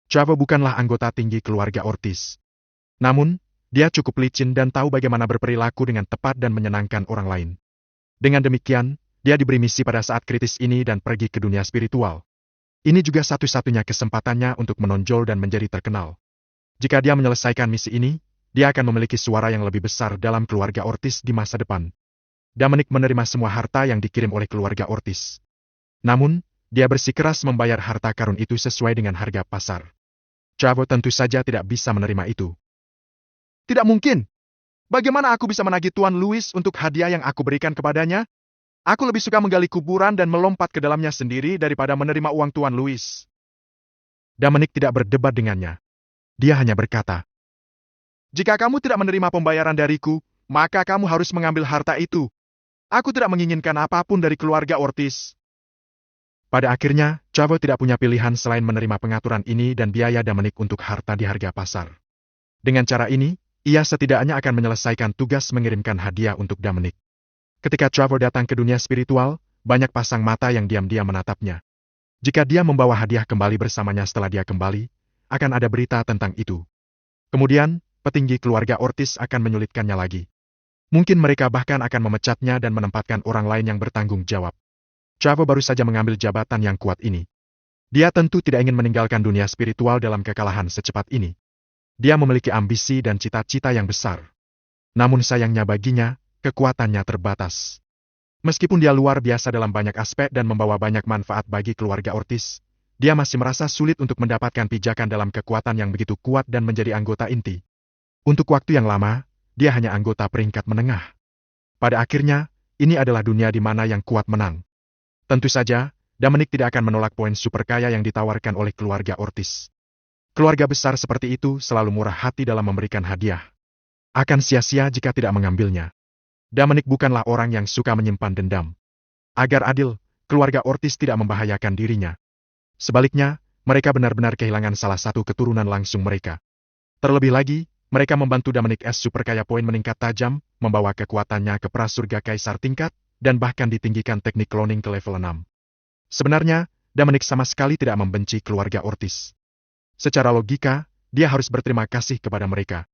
Chavo bukanlah anggota tinggi keluarga Ortiz. Namun, dia cukup licin dan tahu bagaimana berperilaku dengan tepat dan menyenangkan orang lain. Dengan demikian, dia diberi misi pada saat kritis ini dan pergi ke dunia spiritual. Ini juga satu-satunya kesempatannya untuk menonjol dan menjadi terkenal. Jika dia menyelesaikan misi ini, dia akan memiliki suara yang lebih besar dalam keluarga Ortiz di masa depan. Dominic menerima semua harta yang dikirim oleh keluarga Ortiz. Namun, dia bersikeras membayar harta karun itu sesuai dengan harga pasar. Chavo tentu saja tidak bisa menerima itu. Tidak mungkin. Bagaimana aku bisa menagih Tuan Luis untuk hadiah yang aku berikan kepadanya? Aku lebih suka menggali kuburan dan melompat ke dalamnya sendiri daripada menerima uang Tuan Luis. Dominic tidak berdebat dengannya. Dia hanya berkata, "Jika kamu tidak menerima pembayaran dariku, maka kamu harus mengambil harta itu. Aku tidak menginginkan apapun dari keluarga Ortiz." Pada akhirnya, Chavo tidak punya pilihan selain menerima pengaturan ini dan biaya Dominic untuk harta di harga pasar. Dengan cara ini, ia setidaknya akan menyelesaikan tugas mengirimkan hadiah untuk Dominic. Ketika Chavo datang ke dunia spiritual, banyak pasang mata yang diam-diam menatapnya. Jika dia membawa hadiah kembali bersamanya setelah dia kembali, akan ada berita tentang itu. Kemudian, petinggi keluarga Ortiz akan menyulitkannya lagi. Mungkin mereka bahkan akan memecatnya dan menempatkan orang lain yang bertanggung jawab. Chavo baru saja mengambil jabatan yang kuat ini. Dia tentu tidak ingin meninggalkan dunia spiritual dalam kekalahan secepat ini. Dia memiliki ambisi dan cita-cita yang besar. Namun sayangnya baginya, kekuatannya terbatas. Meskipun dia luar biasa dalam banyak aspek dan membawa banyak manfaat bagi keluarga Ortiz, dia masih merasa sulit untuk mendapatkan pijakan dalam kekuatan yang begitu kuat dan menjadi anggota inti. Untuk waktu yang lama, dia hanya anggota peringkat menengah. Pada akhirnya, ini adalah dunia di mana yang kuat menang. Tentu saja, Dominic tidak akan menolak poin super kaya yang ditawarkan oleh keluarga Ortiz. Keluarga besar seperti itu selalu murah hati dalam memberikan hadiah. Akan sia-sia jika tidak mengambilnya. Dominic bukanlah orang yang suka menyimpan dendam. Agar adil, keluarga Ortiz tidak membahayakan dirinya. Sebaliknya, mereka benar-benar kehilangan salah satu keturunan langsung mereka. Terlebih lagi, mereka membantu Dominic S. super kaya poin meningkat tajam, membawa kekuatannya ke prasurga kaisar tingkat, dan bahkan ditinggikan teknik cloning ke level 6. Sebenarnya, Dominic sama sekali tidak membenci keluarga Ortiz. Secara logika, dia harus berterima kasih kepada mereka.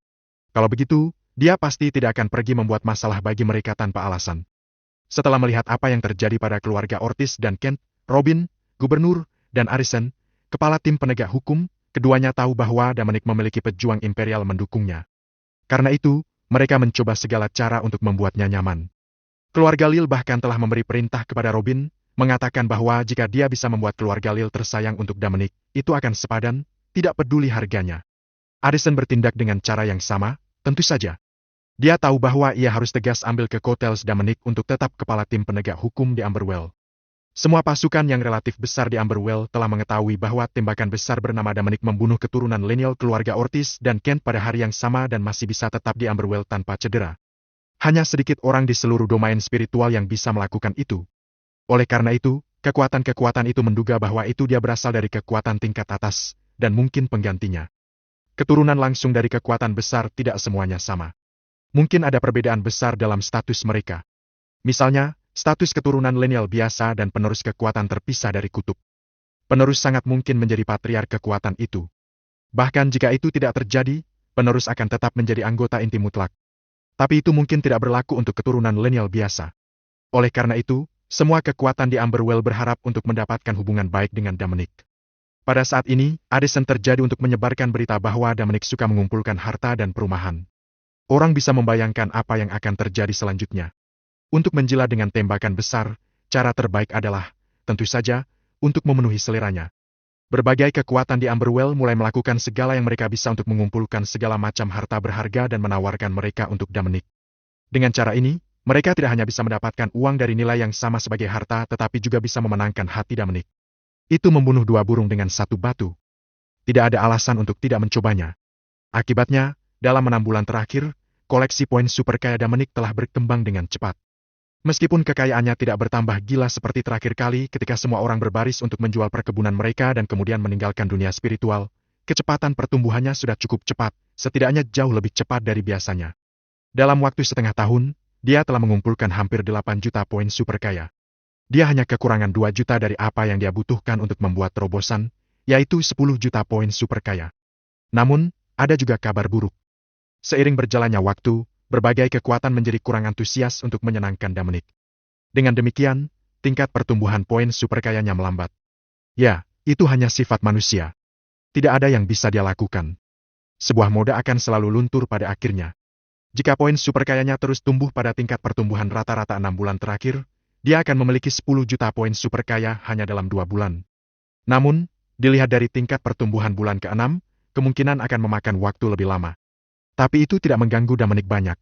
Kalau begitu, dia pasti tidak akan pergi membuat masalah bagi mereka tanpa alasan. Setelah melihat apa yang terjadi pada keluarga Ortiz dan Kent, Robin, Gubernur, dan Arisen, kepala tim penegak hukum, keduanya tahu bahwa Dominic memiliki pejuang imperial mendukungnya. Karena itu, mereka mencoba segala cara untuk membuatnya nyaman. Keluarga Lil bahkan telah memberi perintah kepada Robin, mengatakan bahwa jika dia bisa membuat keluarga Lil tersayang untuk Dominic, itu akan sepadan, tidak peduli harganya. Arisen bertindak dengan cara yang sama, tentu saja. Dia tahu bahwa ia harus tegas ambil ke Kotels Dominic untuk tetap kepala tim penegak hukum di Amberwell. Semua pasukan yang relatif besar di Amberwell telah mengetahui bahwa tembakan besar bernama Dominic membunuh keturunan lineal keluarga Ortiz dan Kent pada hari yang sama dan masih bisa tetap di Amberwell tanpa cedera. Hanya sedikit orang di seluruh domain spiritual yang bisa melakukan itu. Oleh karena itu, kekuatan-kekuatan itu menduga bahwa itu dia berasal dari kekuatan tingkat atas, dan mungkin penggantinya. Keturunan langsung dari kekuatan besar tidak semuanya sama. Mungkin ada perbedaan besar dalam status mereka. Misalnya, status keturunan lineal biasa dan penerus kekuatan terpisah dari kutub. Penerus sangat mungkin menjadi patriark kekuatan itu. Bahkan jika itu tidak terjadi, penerus akan tetap menjadi anggota inti mutlak. Tapi itu mungkin tidak berlaku untuk keturunan lineal biasa. Oleh karena itu, semua kekuatan di Amberwell berharap untuk mendapatkan hubungan baik dengan Dominic. Pada saat ini, Addison terjadi untuk menyebarkan berita bahwa Dominic suka mengumpulkan harta dan perumahan. Orang bisa membayangkan apa yang akan terjadi selanjutnya. Untuk menjilat dengan tembakan besar, cara terbaik adalah, tentu saja, untuk memenuhi seleranya. Berbagai kekuatan di Amberwell mulai melakukan segala yang mereka bisa untuk mengumpulkan segala macam harta berharga dan menawarkan mereka untuk Dominic. Dengan cara ini, mereka tidak hanya bisa mendapatkan uang dari nilai yang sama sebagai harta tetapi juga bisa memenangkan hati Dominic. Itu membunuh dua burung dengan satu batu. Tidak ada alasan untuk tidak mencobanya. Akibatnya, dalam 6 bulan terakhir, koleksi poin super kaya Dominic telah berkembang dengan cepat. Meskipun kekayaannya tidak bertambah gila seperti terakhir kali ketika semua orang berbaris untuk menjual perkebunan mereka dan kemudian meninggalkan dunia spiritual, kecepatan pertumbuhannya sudah cukup cepat, setidaknya jauh lebih cepat dari biasanya. Dalam waktu setengah tahun, dia telah mengumpulkan hampir 8 juta poin super kaya. Dia hanya kekurangan 2 juta dari apa yang dia butuhkan untuk membuat terobosan, yaitu 10 juta poin super kaya. Namun, ada juga kabar buruk. Seiring berjalannya waktu, berbagai kekuatan menjadi kurang antusias untuk menyenangkan Dominic. Dengan demikian, tingkat pertumbuhan poin super kayanya melambat. Ya, itu hanya sifat manusia. Tidak ada yang bisa dia lakukan. Sebuah mode akan selalu luntur pada akhirnya. Jika poin super kayanya terus tumbuh pada tingkat pertumbuhan rata-rata 6 bulan terakhir, dia akan memiliki 10 juta poin super kaya hanya dalam 2 bulan. Namun, dilihat dari tingkat pertumbuhan bulan ke-6, kemungkinan akan memakan waktu lebih lama. Tapi itu tidak mengganggu Dominic banyak.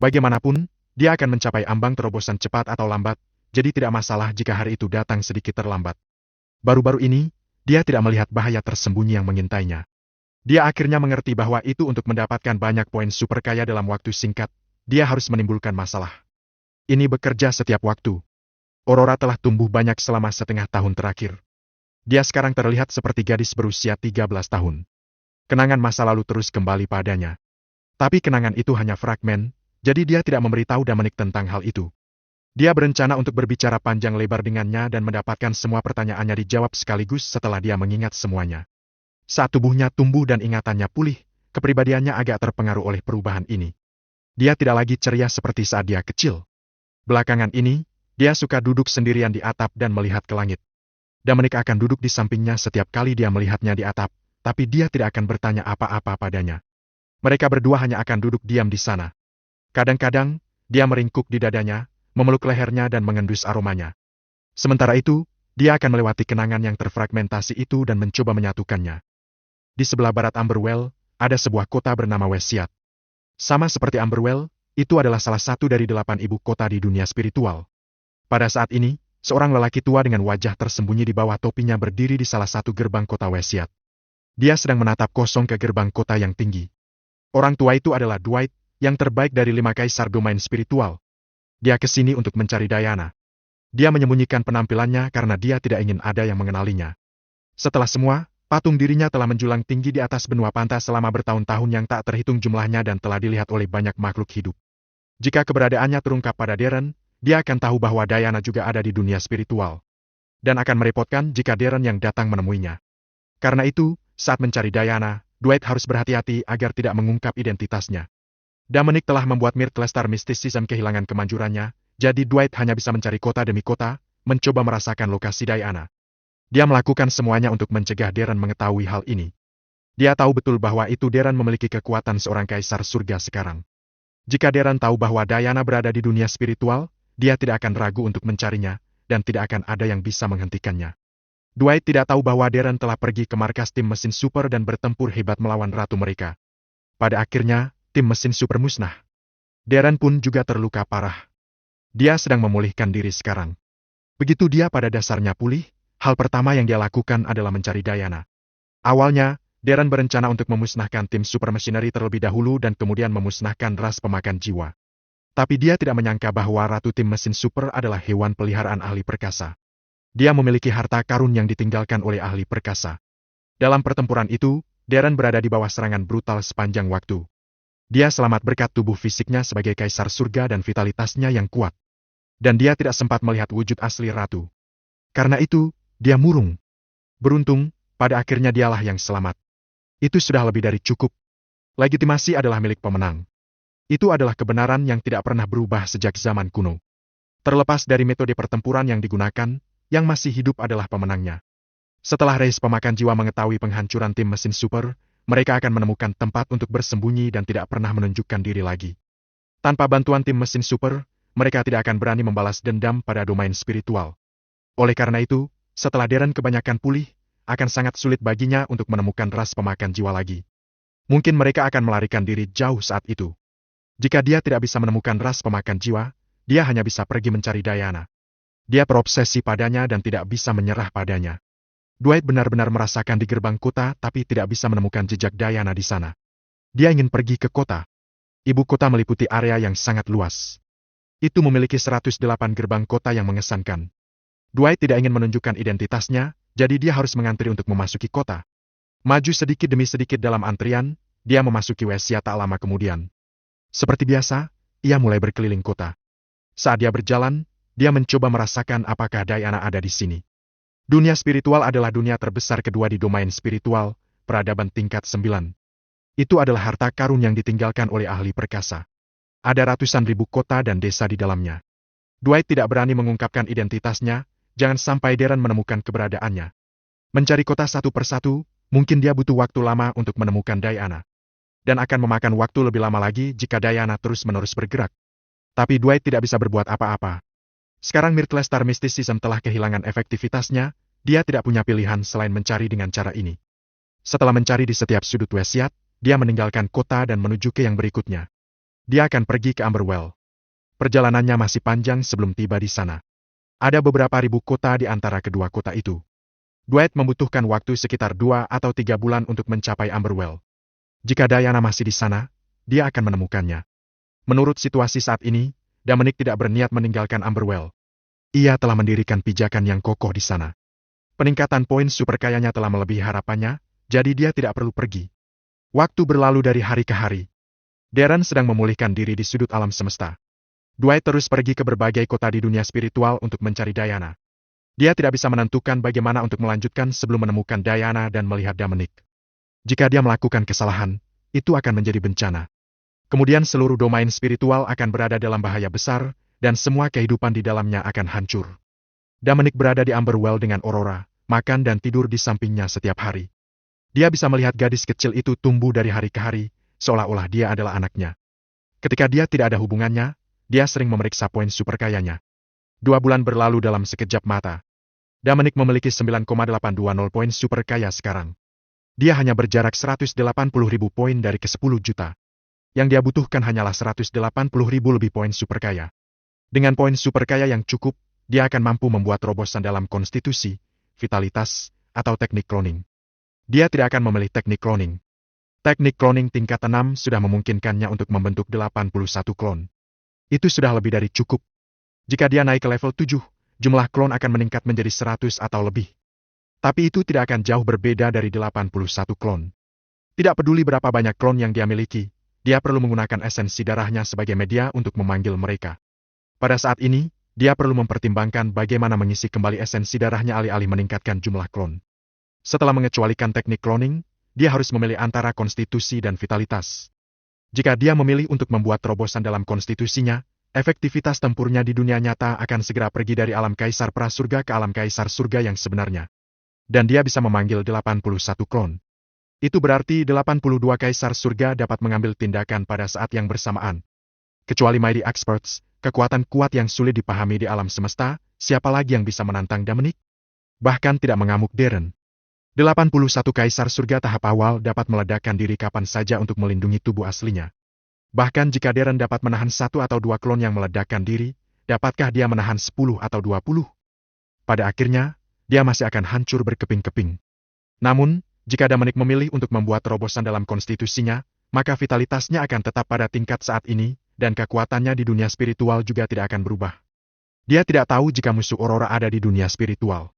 Bagaimanapun, dia akan mencapai ambang terobosan cepat atau lambat, jadi tidak masalah jika hari itu datang sedikit terlambat. Baru-baru ini, dia tidak melihat bahaya tersembunyi yang mengintainya. Dia akhirnya mengerti bahwa itu untuk mendapatkan banyak poin super kaya dalam waktu singkat, dia harus menimbulkan masalah. Ini bekerja setiap waktu. Aurora telah tumbuh banyak selama setengah tahun terakhir. Dia sekarang terlihat seperti gadis berusia 13 tahun. Kenangan masa lalu terus kembali padanya. Tapi kenangan itu hanya fragmen, jadi dia tidak memberitahu Dominic tentang hal itu. Dia berencana untuk berbicara panjang lebar dengannya dan mendapatkan semua pertanyaannya dijawab sekaligus setelah dia mengingat semuanya. Saat tubuhnya tumbuh dan ingatannya pulih, kepribadiannya agak terpengaruh oleh perubahan ini. Dia tidak lagi ceria seperti saat dia kecil. Belakangan ini, dia suka duduk sendirian di atap dan melihat ke langit. Dominic akan duduk di sampingnya setiap kali dia melihatnya di atap, tapi dia tidak akan bertanya apa-apa padanya. Mereka berdua hanya akan duduk diam di sana. Kadang-kadang, dia meringkuk di dadanya, memeluk lehernya dan mengendus aromanya. Sementara itu, dia akan melewati kenangan yang terfragmentasi itu dan mencoba menyatukannya. Di sebelah barat Amberwell, ada sebuah kota bernama Wesiat. Sama seperti Amberwell, itu adalah salah satu dari 8 ibu kota di dunia spiritual. Pada saat ini, seorang lelaki tua dengan wajah tersembunyi di bawah topinya berdiri di salah satu gerbang kota Wesiat. Dia sedang menatap kosong ke gerbang kota yang tinggi. Orang tua itu adalah Dwight, yang terbaik dari 5 kaisar domain spiritual. Dia ke sini untuk mencari Diana. Dia menyembunyikan penampilannya karena dia tidak ingin ada yang mengenalinya. Setelah semua, patung dirinya telah menjulang tinggi di atas benua pantai selama bertahun-tahun yang tak terhitung jumlahnya dan telah dilihat oleh banyak makhluk hidup. Jika keberadaannya terungkap pada Darren, dia akan tahu bahwa Diana juga ada di dunia spiritual. Dan akan merepotkan jika Darren yang datang menemuinya. Karena itu, saat mencari Diana, Dwight harus berhati-hati agar tidak mengungkap identitasnya. Dominic telah membuat Myrtlestar Mysticism kehilangan kemanjurannya, jadi Dwight hanya bisa mencari kota demi kota, mencoba merasakan lokasi Diana. Dia melakukan semuanya untuk mencegah Darren mengetahui hal ini. Dia tahu betul bahwa itu Darren memiliki kekuatan seorang kaisar surga sekarang. Jika Darren tahu bahwa Diana berada di dunia spiritual, dia tidak akan ragu untuk mencarinya, dan tidak akan ada yang bisa menghentikannya. Dwight tidak tahu bahwa Darren telah pergi ke markas tim mesin super dan bertempur hebat melawan ratu mereka. Pada akhirnya, tim mesin super musnah. Darren pun juga terluka parah. Dia sedang memulihkan diri sekarang. Begitu dia pada dasarnya pulih, hal pertama yang dia lakukan adalah mencari Diana. Awalnya, Darren berencana untuk memusnahkan tim super machinery terlebih dahulu dan kemudian memusnahkan ras pemakan jiwa. Tapi dia tidak menyangka bahwa ratu tim mesin super adalah hewan peliharaan ahli perkasa. Dia memiliki harta karun yang ditinggalkan oleh ahli perkasa. Dalam pertempuran itu, Darren berada di bawah serangan brutal sepanjang waktu. Dia selamat berkat tubuh fisiknya sebagai kaisar surga dan vitalitasnya yang kuat. Dan dia tidak sempat melihat wujud asli ratu. Karena itu, dia murung. Beruntung, pada akhirnya dialah yang selamat. Itu sudah lebih dari cukup. Legitimasi adalah milik pemenang. Itu adalah kebenaran yang tidak pernah berubah sejak zaman kuno. Terlepas dari metode pertempuran yang digunakan, yang masih hidup adalah pemenangnya. Setelah race pemakan jiwa mengetahui penghancuran tim mesin super, mereka akan menemukan tempat untuk bersembunyi dan tidak pernah menunjukkan diri lagi. Tanpa bantuan tim mesin super, mereka tidak akan berani membalas dendam pada domain spiritual. Oleh karena itu, setelah Darren kebanyakan pulih, akan sangat sulit baginya untuk menemukan ras pemakan jiwa lagi. Mungkin mereka akan melarikan diri jauh saat itu. Jika dia tidak bisa menemukan ras pemakan jiwa, dia hanya bisa pergi mencari Diana. Dia terobsesi padanya dan tidak bisa menyerah padanya. Dwight benar-benar merasakan di gerbang kota tapi tidak bisa menemukan jejak Diana di sana. Dia ingin pergi ke kota. Ibu kota meliputi area yang sangat luas. Itu memiliki 108 gerbang kota yang mengesankan. Dwight tidak ingin menunjukkan identitasnya, jadi dia harus mengantri untuk memasuki kota. Maju sedikit demi sedikit dalam antrian, dia memasuki Wesiat tak lama kemudian. Seperti biasa, ia mulai berkeliling kota. Saat dia berjalan, dia mencoba merasakan apakah Diana ada di sini. Dunia spiritual adalah dunia terbesar kedua di domain spiritual, peradaban tingkat 9. Itu adalah harta karun yang ditinggalkan oleh ahli perkasa. Ada ratusan ribu kota dan desa di dalamnya. Dwight tidak berani mengungkapkan identitasnya, jangan sampai Darren menemukan keberadaannya. Mencari kota satu persatu, mungkin dia butuh waktu lama untuk menemukan Diana. Dan akan memakan waktu lebih lama lagi jika Diana terus-menerus bergerak. Tapi Dwight tidak bisa berbuat apa-apa. Sekarang Myrtle Star Mysticism telah kehilangan efektivitasnya, dia tidak punya pilihan selain mencari dengan cara ini. Setelah mencari di setiap sudut Wesiat, dia meninggalkan kota dan menuju ke yang berikutnya. Dia akan pergi ke Amberwell. Perjalanannya masih panjang sebelum tiba di sana. Ada beberapa ribu kota di antara kedua kota itu. Dwight membutuhkan waktu sekitar 2 atau 3 bulan untuk mencapai Amberwell. Jika Diana masih di sana, dia akan menemukannya. Menurut situasi saat ini, Dominic tidak berniat meninggalkan Amberwell. Ia telah mendirikan pijakan yang kokoh di sana. Peningkatan poin super kayanya telah melebihi harapannya, jadi dia tidak perlu pergi. Waktu berlalu dari hari ke hari. Darren sedang memulihkan diri di sudut alam semesta. Dwight terus pergi ke berbagai kota di dunia spiritual untuk mencari Diana. Dia tidak bisa menentukan bagaimana untuk melanjutkan sebelum menemukan Diana dan melihat Dominic. Jika dia melakukan kesalahan, itu akan menjadi bencana. Kemudian seluruh domain spiritual akan berada dalam bahaya besar, dan semua kehidupan di dalamnya akan hancur. Dominic berada di Amberwell dengan Aurora, makan dan tidur di sampingnya setiap hari. Dia bisa melihat gadis kecil itu tumbuh dari hari ke hari, seolah-olah dia adalah anaknya. Ketika dia tidak ada hubungannya, dia sering memeriksa poin super kayanya. 2 bulan berlalu dalam sekejap mata. Dominic memiliki 9,820 poin super kaya sekarang. Dia hanya berjarak 180.000 poin dari ke 10 juta. Yang dia butuhkan hanyalah 180.000 lebih poin super kaya. Dengan poin super kaya yang cukup, dia akan mampu membuat terobosan dalam konstitusi, vitalitas, atau teknik cloning. Dia tidak akan memilih teknik cloning. Teknik cloning tingkat 6 sudah memungkinkannya untuk membentuk 81 klon. Itu sudah lebih dari cukup. Jika dia naik ke level 7, jumlah klon akan meningkat menjadi 100 atau lebih. Tapi itu tidak akan jauh berbeda dari 81 klon. Tidak peduli berapa banyak klon yang dia miliki, dia perlu menggunakan esensi darahnya sebagai media untuk memanggil mereka. Pada saat ini, dia perlu mempertimbangkan bagaimana mengisi kembali esensi darahnya alih-alih meningkatkan jumlah klon. Setelah mengecualikan teknik cloning, dia harus memilih antara konstitusi dan vitalitas. Jika dia memilih untuk membuat terobosan dalam konstitusinya, efektivitas tempurnya di dunia nyata akan segera pergi dari alam kaisar prasurga ke alam kaisar surga yang sebenarnya. Dan dia bisa memanggil 81 klon. Itu berarti 82 kaisar surga dapat mengambil tindakan pada saat yang bersamaan. Kecuali Mighty Experts, kekuatan kuat yang sulit dipahami di alam semesta, siapa lagi yang bisa menantang Dominic? Bahkan tidak mengamuk Darren. 81 kaisar surga tahap awal dapat meledakkan diri kapan saja untuk melindungi tubuh aslinya. Bahkan jika Darren dapat menahan 1 atau 2 klon yang meledakkan diri, dapatkah dia menahan 10 atau 20? Pada akhirnya, dia masih akan hancur berkeping-keping. Namun, jika Dominic memilih untuk membuat terobosan dalam konstitusinya, maka vitalitasnya akan tetap pada tingkat saat ini, dan kekuatannya di dunia spiritual juga tidak akan berubah. Dia tidak tahu jika musuh Aurora ada di dunia spiritual.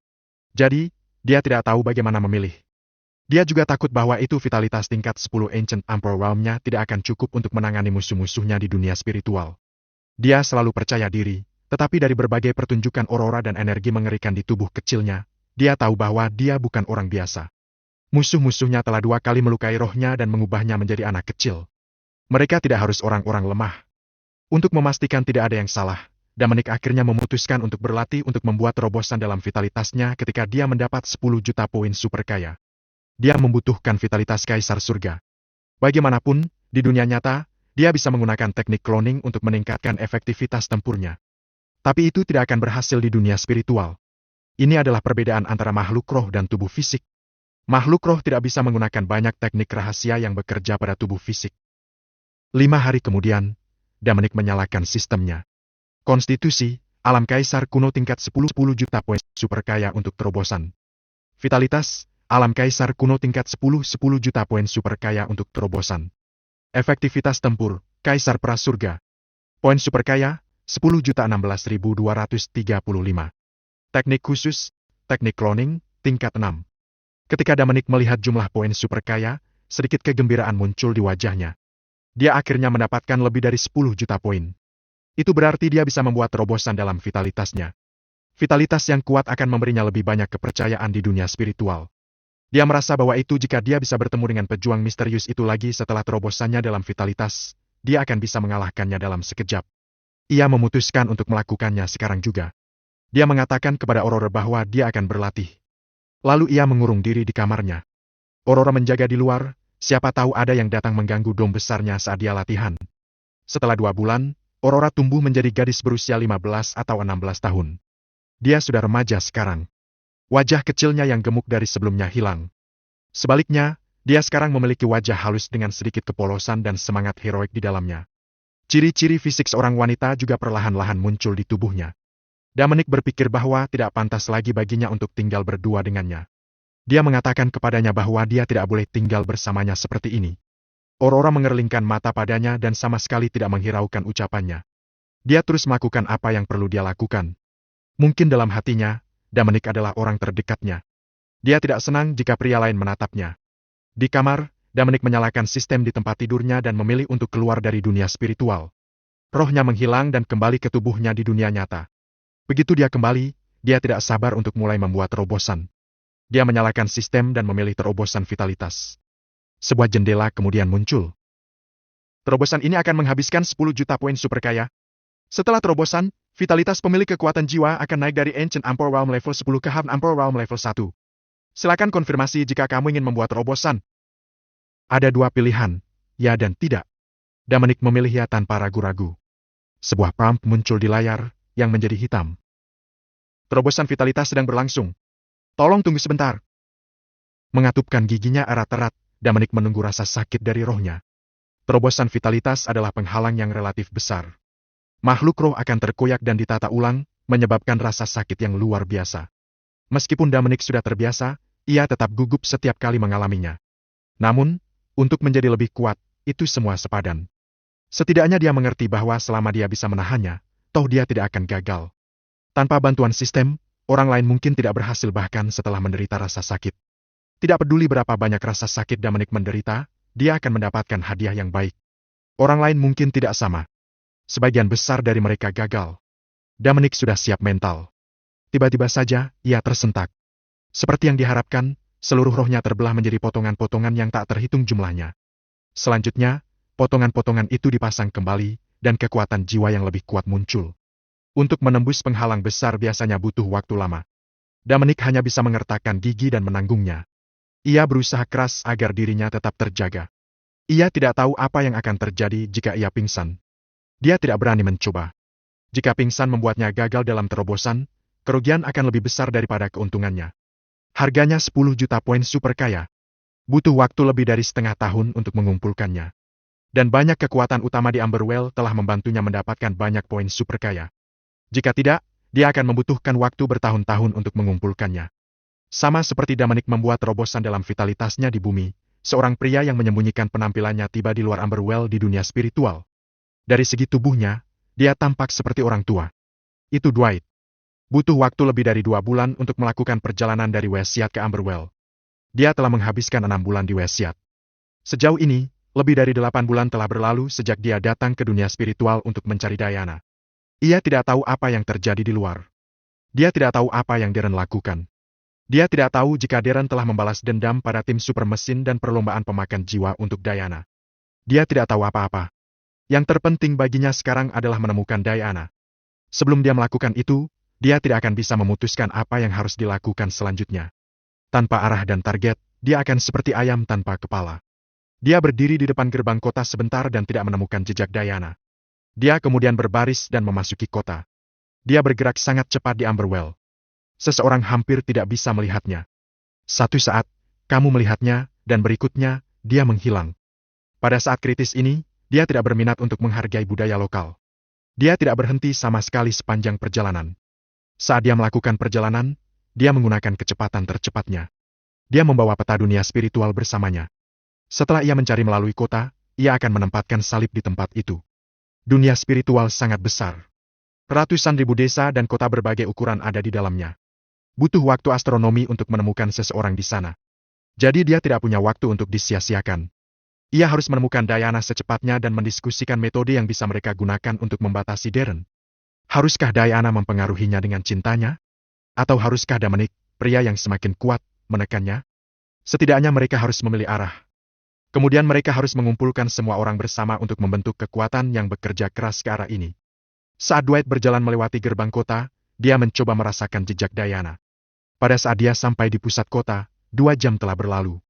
Jadi, dia tidak tahu bagaimana memilih. Dia juga takut bahwa itu vitalitas tingkat 10 Ancient Emperor Realm-nya tidak akan cukup untuk menangani musuh-musuhnya di dunia spiritual. Dia selalu percaya diri, tetapi dari berbagai pertunjukan Aurora dan energi mengerikan di tubuh kecilnya, dia tahu bahwa dia bukan orang biasa. Musuh-musuhnya telah 2 kali melukai rohnya dan mengubahnya menjadi anak kecil. Mereka tidak harus orang-orang lemah. Untuk memastikan tidak ada yang salah, Dominic akhirnya memutuskan untuk berlatih untuk membuat terobosan dalam vitalitasnya ketika dia mendapat 10 juta poin super kaya. Dia membutuhkan vitalitas kaisar surga. Bagaimanapun, di dunia nyata, dia bisa menggunakan teknik cloning untuk meningkatkan efektivitas tempurnya. Tapi itu tidak akan berhasil di dunia spiritual. Ini adalah perbedaan antara makhluk roh dan tubuh fisik. Makhluk roh tidak bisa menggunakan banyak teknik rahasia yang bekerja pada tubuh fisik. 5 hari kemudian, Dominic menyalakan sistemnya. Konstitusi, alam kaisar kuno tingkat 10 juta poin super kaya untuk terobosan. Vitalitas, alam kaisar kuno tingkat 10 juta poin super kaya untuk terobosan. Efektivitas tempur, kaisar prasurga. Poin super kaya, 10.016.235. Teknik khusus, teknik cloning, tingkat 6. Ketika Dominic melihat jumlah poin super kaya, sedikit kegembiraan muncul di wajahnya. Dia akhirnya mendapatkan lebih dari 10 juta poin. Itu berarti dia bisa membuat terobosan dalam vitalitasnya. Vitalitas yang kuat akan memberinya lebih banyak kepercayaan di dunia spiritual. Dia merasa bahwa itu jika dia bisa bertemu dengan pejuang misterius itu lagi setelah terobosannya dalam vitalitas, dia akan bisa mengalahkannya dalam sekejap. Ia memutuskan untuk melakukannya sekarang juga. Dia mengatakan kepada Aurora bahwa dia akan berlatih. Lalu ia mengurung diri di kamarnya. Aurora menjaga di luar, siapa tahu ada yang datang mengganggu dom besarnya saat dia latihan. Setelah 2 bulan, Aurora tumbuh menjadi gadis berusia 15 atau 16 tahun. Dia sudah remaja sekarang. Wajah kecilnya yang gemuk dari sebelumnya hilang. Sebaliknya, dia sekarang memiliki wajah halus dengan sedikit kepolosan dan semangat heroik di dalamnya. Ciri-ciri fisik seorang wanita juga perlahan-lahan muncul di tubuhnya. Dominic berpikir bahwa tidak pantas lagi baginya untuk tinggal berdua dengannya. Dia mengatakan kepadanya bahwa dia tidak boleh tinggal bersamanya seperti ini. Aurora mengerlingkan mata padanya dan sama sekali tidak menghiraukan ucapannya. Dia terus melakukan apa yang perlu dia lakukan. Mungkin dalam hatinya, Dominic adalah orang terdekatnya. Dia tidak senang jika pria lain menatapnya. Di kamar, Dominic menyalakan sistem di tempat tidurnya dan memilih untuk keluar dari dunia spiritual. Rohnya menghilang dan kembali ke tubuhnya di dunia nyata. Begitu dia kembali, dia tidak sabar untuk mulai membuat terobosan. Dia menyalakan sistem dan memilih terobosan vitalitas. Sebuah jendela kemudian muncul. Terobosan ini akan menghabiskan 10 juta poin super kaya. Setelah terobosan, vitalitas pemilik kekuatan jiwa akan naik dari Ancient Emperor Realm level 10 ke Hidden Emperor Realm level 1. Silakan konfirmasi jika kamu ingin membuat terobosan. Ada 2 pilihan, ya dan tidak. Dominic memilih ya tanpa ragu-ragu. Sebuah prompt muncul di layar, yang menjadi hitam. Terobosan vitalitas sedang berlangsung. Tolong tunggu sebentar. Mengatupkan giginya erat-erat, Dominic menunggu rasa sakit dari rohnya. Terobosan vitalitas adalah penghalang yang relatif besar. Makhluk roh akan terkoyak dan ditata ulang, menyebabkan rasa sakit yang luar biasa. Meskipun Dominic sudah terbiasa, ia tetap gugup setiap kali mengalaminya. Namun, untuk menjadi lebih kuat, itu semua sepadan. Setidaknya dia mengerti bahwa selama dia bisa menahannya, toh dia tidak akan gagal. Tanpa bantuan sistem, orang lain mungkin tidak berhasil bahkan setelah menderita rasa sakit. Tidak peduli berapa banyak rasa sakit Dominic menderita, dia akan mendapatkan hadiah yang baik. Orang lain mungkin tidak sama. Sebagian besar dari mereka gagal. Dominic sudah siap mental. Tiba-tiba saja, ia tersentak. Seperti yang diharapkan, seluruh rohnya terbelah menjadi potongan-potongan yang tak terhitung jumlahnya. Selanjutnya, potongan-potongan itu dipasang kembali, dan kekuatan jiwa yang lebih kuat muncul. Untuk menembus penghalang besar biasanya butuh waktu lama. Dominic hanya bisa mengertakkan gigi dan menanggungnya. Ia berusaha keras agar dirinya tetap terjaga. Ia tidak tahu apa yang akan terjadi jika ia pingsan. Dia tidak berani mencoba. Jika pingsan membuatnya gagal dalam terobosan, kerugian akan lebih besar daripada keuntungannya. Harganya 10 juta poin super kaya. Butuh waktu lebih dari setengah tahun untuk mengumpulkannya. Dan banyak kekuatan utama di Amberwell telah membantunya mendapatkan banyak poin super kaya. Jika tidak, dia akan membutuhkan waktu bertahun-tahun untuk mengumpulkannya. Sama seperti Dominic membuat terobosan dalam vitalitasnya di bumi, seorang pria yang menyembunyikan penampilannya tiba di luar Amberwell di dunia spiritual. Dari segi tubuhnya, dia tampak seperti orang tua. Itu Dwight. Butuh waktu lebih dari 2 bulan untuk melakukan perjalanan dari Wesiat ke Amberwell. Dia telah menghabiskan 6 bulan di Wesiat. Sejauh ini, lebih dari 8 bulan telah berlalu sejak dia datang ke dunia spiritual untuk mencari Diana. Ia tidak tahu apa yang terjadi di luar. Dia tidak tahu apa yang Darren lakukan. Dia tidak tahu jika Darren telah membalas dendam pada tim super mesin dan perlombaan pemakan jiwa untuk Diana. Dia tidak tahu apa-apa. Yang terpenting baginya sekarang adalah menemukan Diana. Sebelum dia melakukan itu, dia tidak akan bisa memutuskan apa yang harus dilakukan selanjutnya. Tanpa arah dan target, dia akan seperti ayam tanpa kepala. Dia berdiri di depan gerbang kota sebentar dan tidak menemukan jejak Diana. Dia kemudian berbaris dan memasuki kota. Dia bergerak sangat cepat di Amberwell. Seseorang hampir tidak bisa melihatnya. Satu saat, kamu melihatnya, dan berikutnya, dia menghilang. Pada saat kritis ini, dia tidak berminat untuk menghargai budaya lokal. Dia tidak berhenti sama sekali sepanjang perjalanan. Saat dia melakukan perjalanan, dia menggunakan kecepatan tercepatnya. Dia membawa peta dunia spiritual bersamanya. Setelah ia mencari melalui kota, ia akan menempatkan salib di tempat itu. Dunia spiritual sangat besar. Ratusan ribu desa dan kota berbagai ukuran ada di dalamnya. Butuh waktu astronomi untuk menemukan seseorang di sana. Jadi dia tidak punya waktu untuk disia-siakan. Ia harus menemukan Diana secepatnya dan mendiskusikan metode yang bisa mereka gunakan untuk membatasi Darren. Haruskah Diana mempengaruhinya dengan cintanya? Atau haruskah Dominic, pria yang semakin kuat, menekannya? Setidaknya mereka harus memilih arah. Kemudian mereka harus mengumpulkan semua orang bersama untuk membentuk kekuatan yang bekerja keras ke arah ini. Saat Dwight berjalan melewati gerbang kota, dia mencoba merasakan jejak Diana. Pada saat dia sampai di pusat kota, 2 jam telah berlalu.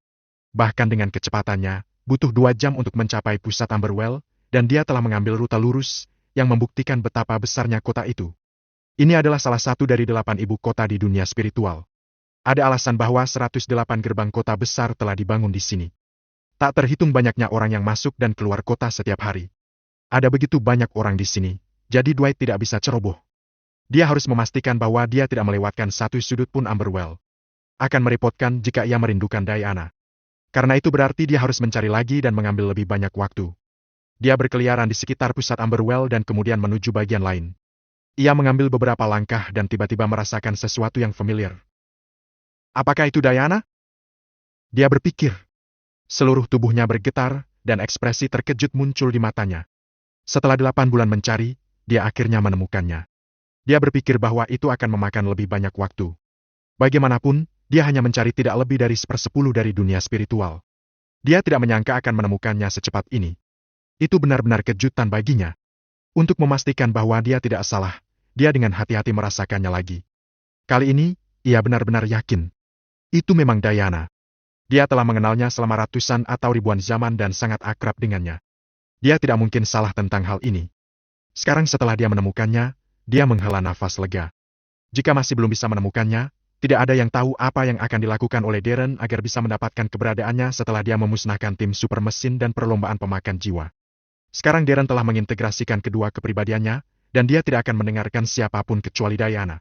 Bahkan dengan kecepatannya, butuh 2 jam untuk mencapai pusat Amberwell, dan dia telah mengambil rute lurus, yang membuktikan betapa besarnya kota itu. Ini adalah salah satu dari 8 ibu kota di dunia spiritual. Ada alasan bahwa 108 gerbang kota besar telah dibangun di sini. Tak terhitung banyaknya orang yang masuk dan keluar kota setiap hari. Ada begitu banyak orang di sini, jadi Dwight tidak bisa ceroboh. Dia harus memastikan bahwa dia tidak melewatkan satu sudut pun Amberwell. Akan merepotkan jika ia merindukan Diana. Karena itu berarti dia harus mencari lagi dan mengambil lebih banyak waktu. Dia berkeliaran di sekitar pusat Amberwell dan kemudian menuju bagian lain. Ia mengambil beberapa langkah dan tiba-tiba merasakan sesuatu yang familiar. Apakah itu Diana? Dia berpikir. Seluruh tubuhnya bergetar, dan ekspresi terkejut muncul di matanya. Setelah 8 bulan mencari, dia akhirnya menemukannya. Dia berpikir bahwa itu akan memakan lebih banyak waktu. Bagaimanapun, dia hanya mencari tidak lebih dari 1/10 dari dunia spiritual. Dia tidak menyangka akan menemukannya secepat ini. Itu benar-benar kejutan baginya. Untuk memastikan bahwa dia tidak salah, dia dengan hati-hati merasakannya lagi. Kali ini, ia benar-benar yakin. Itu memang Diana. Dia telah mengenalnya selama ratusan atau ribuan zaman dan sangat akrab dengannya. Dia tidak mungkin salah tentang hal ini. Sekarang setelah dia menemukannya, dia menghela nafas lega. Jika masih belum bisa menemukannya, tidak ada yang tahu apa yang akan dilakukan oleh Darren agar bisa mendapatkan keberadaannya setelah dia memusnahkan tim super mesin dan perlombaan pemakan jiwa. Sekarang Darren telah mengintegrasikan kedua kepribadiannya, dan dia tidak akan mendengarkan siapapun kecuali Diana.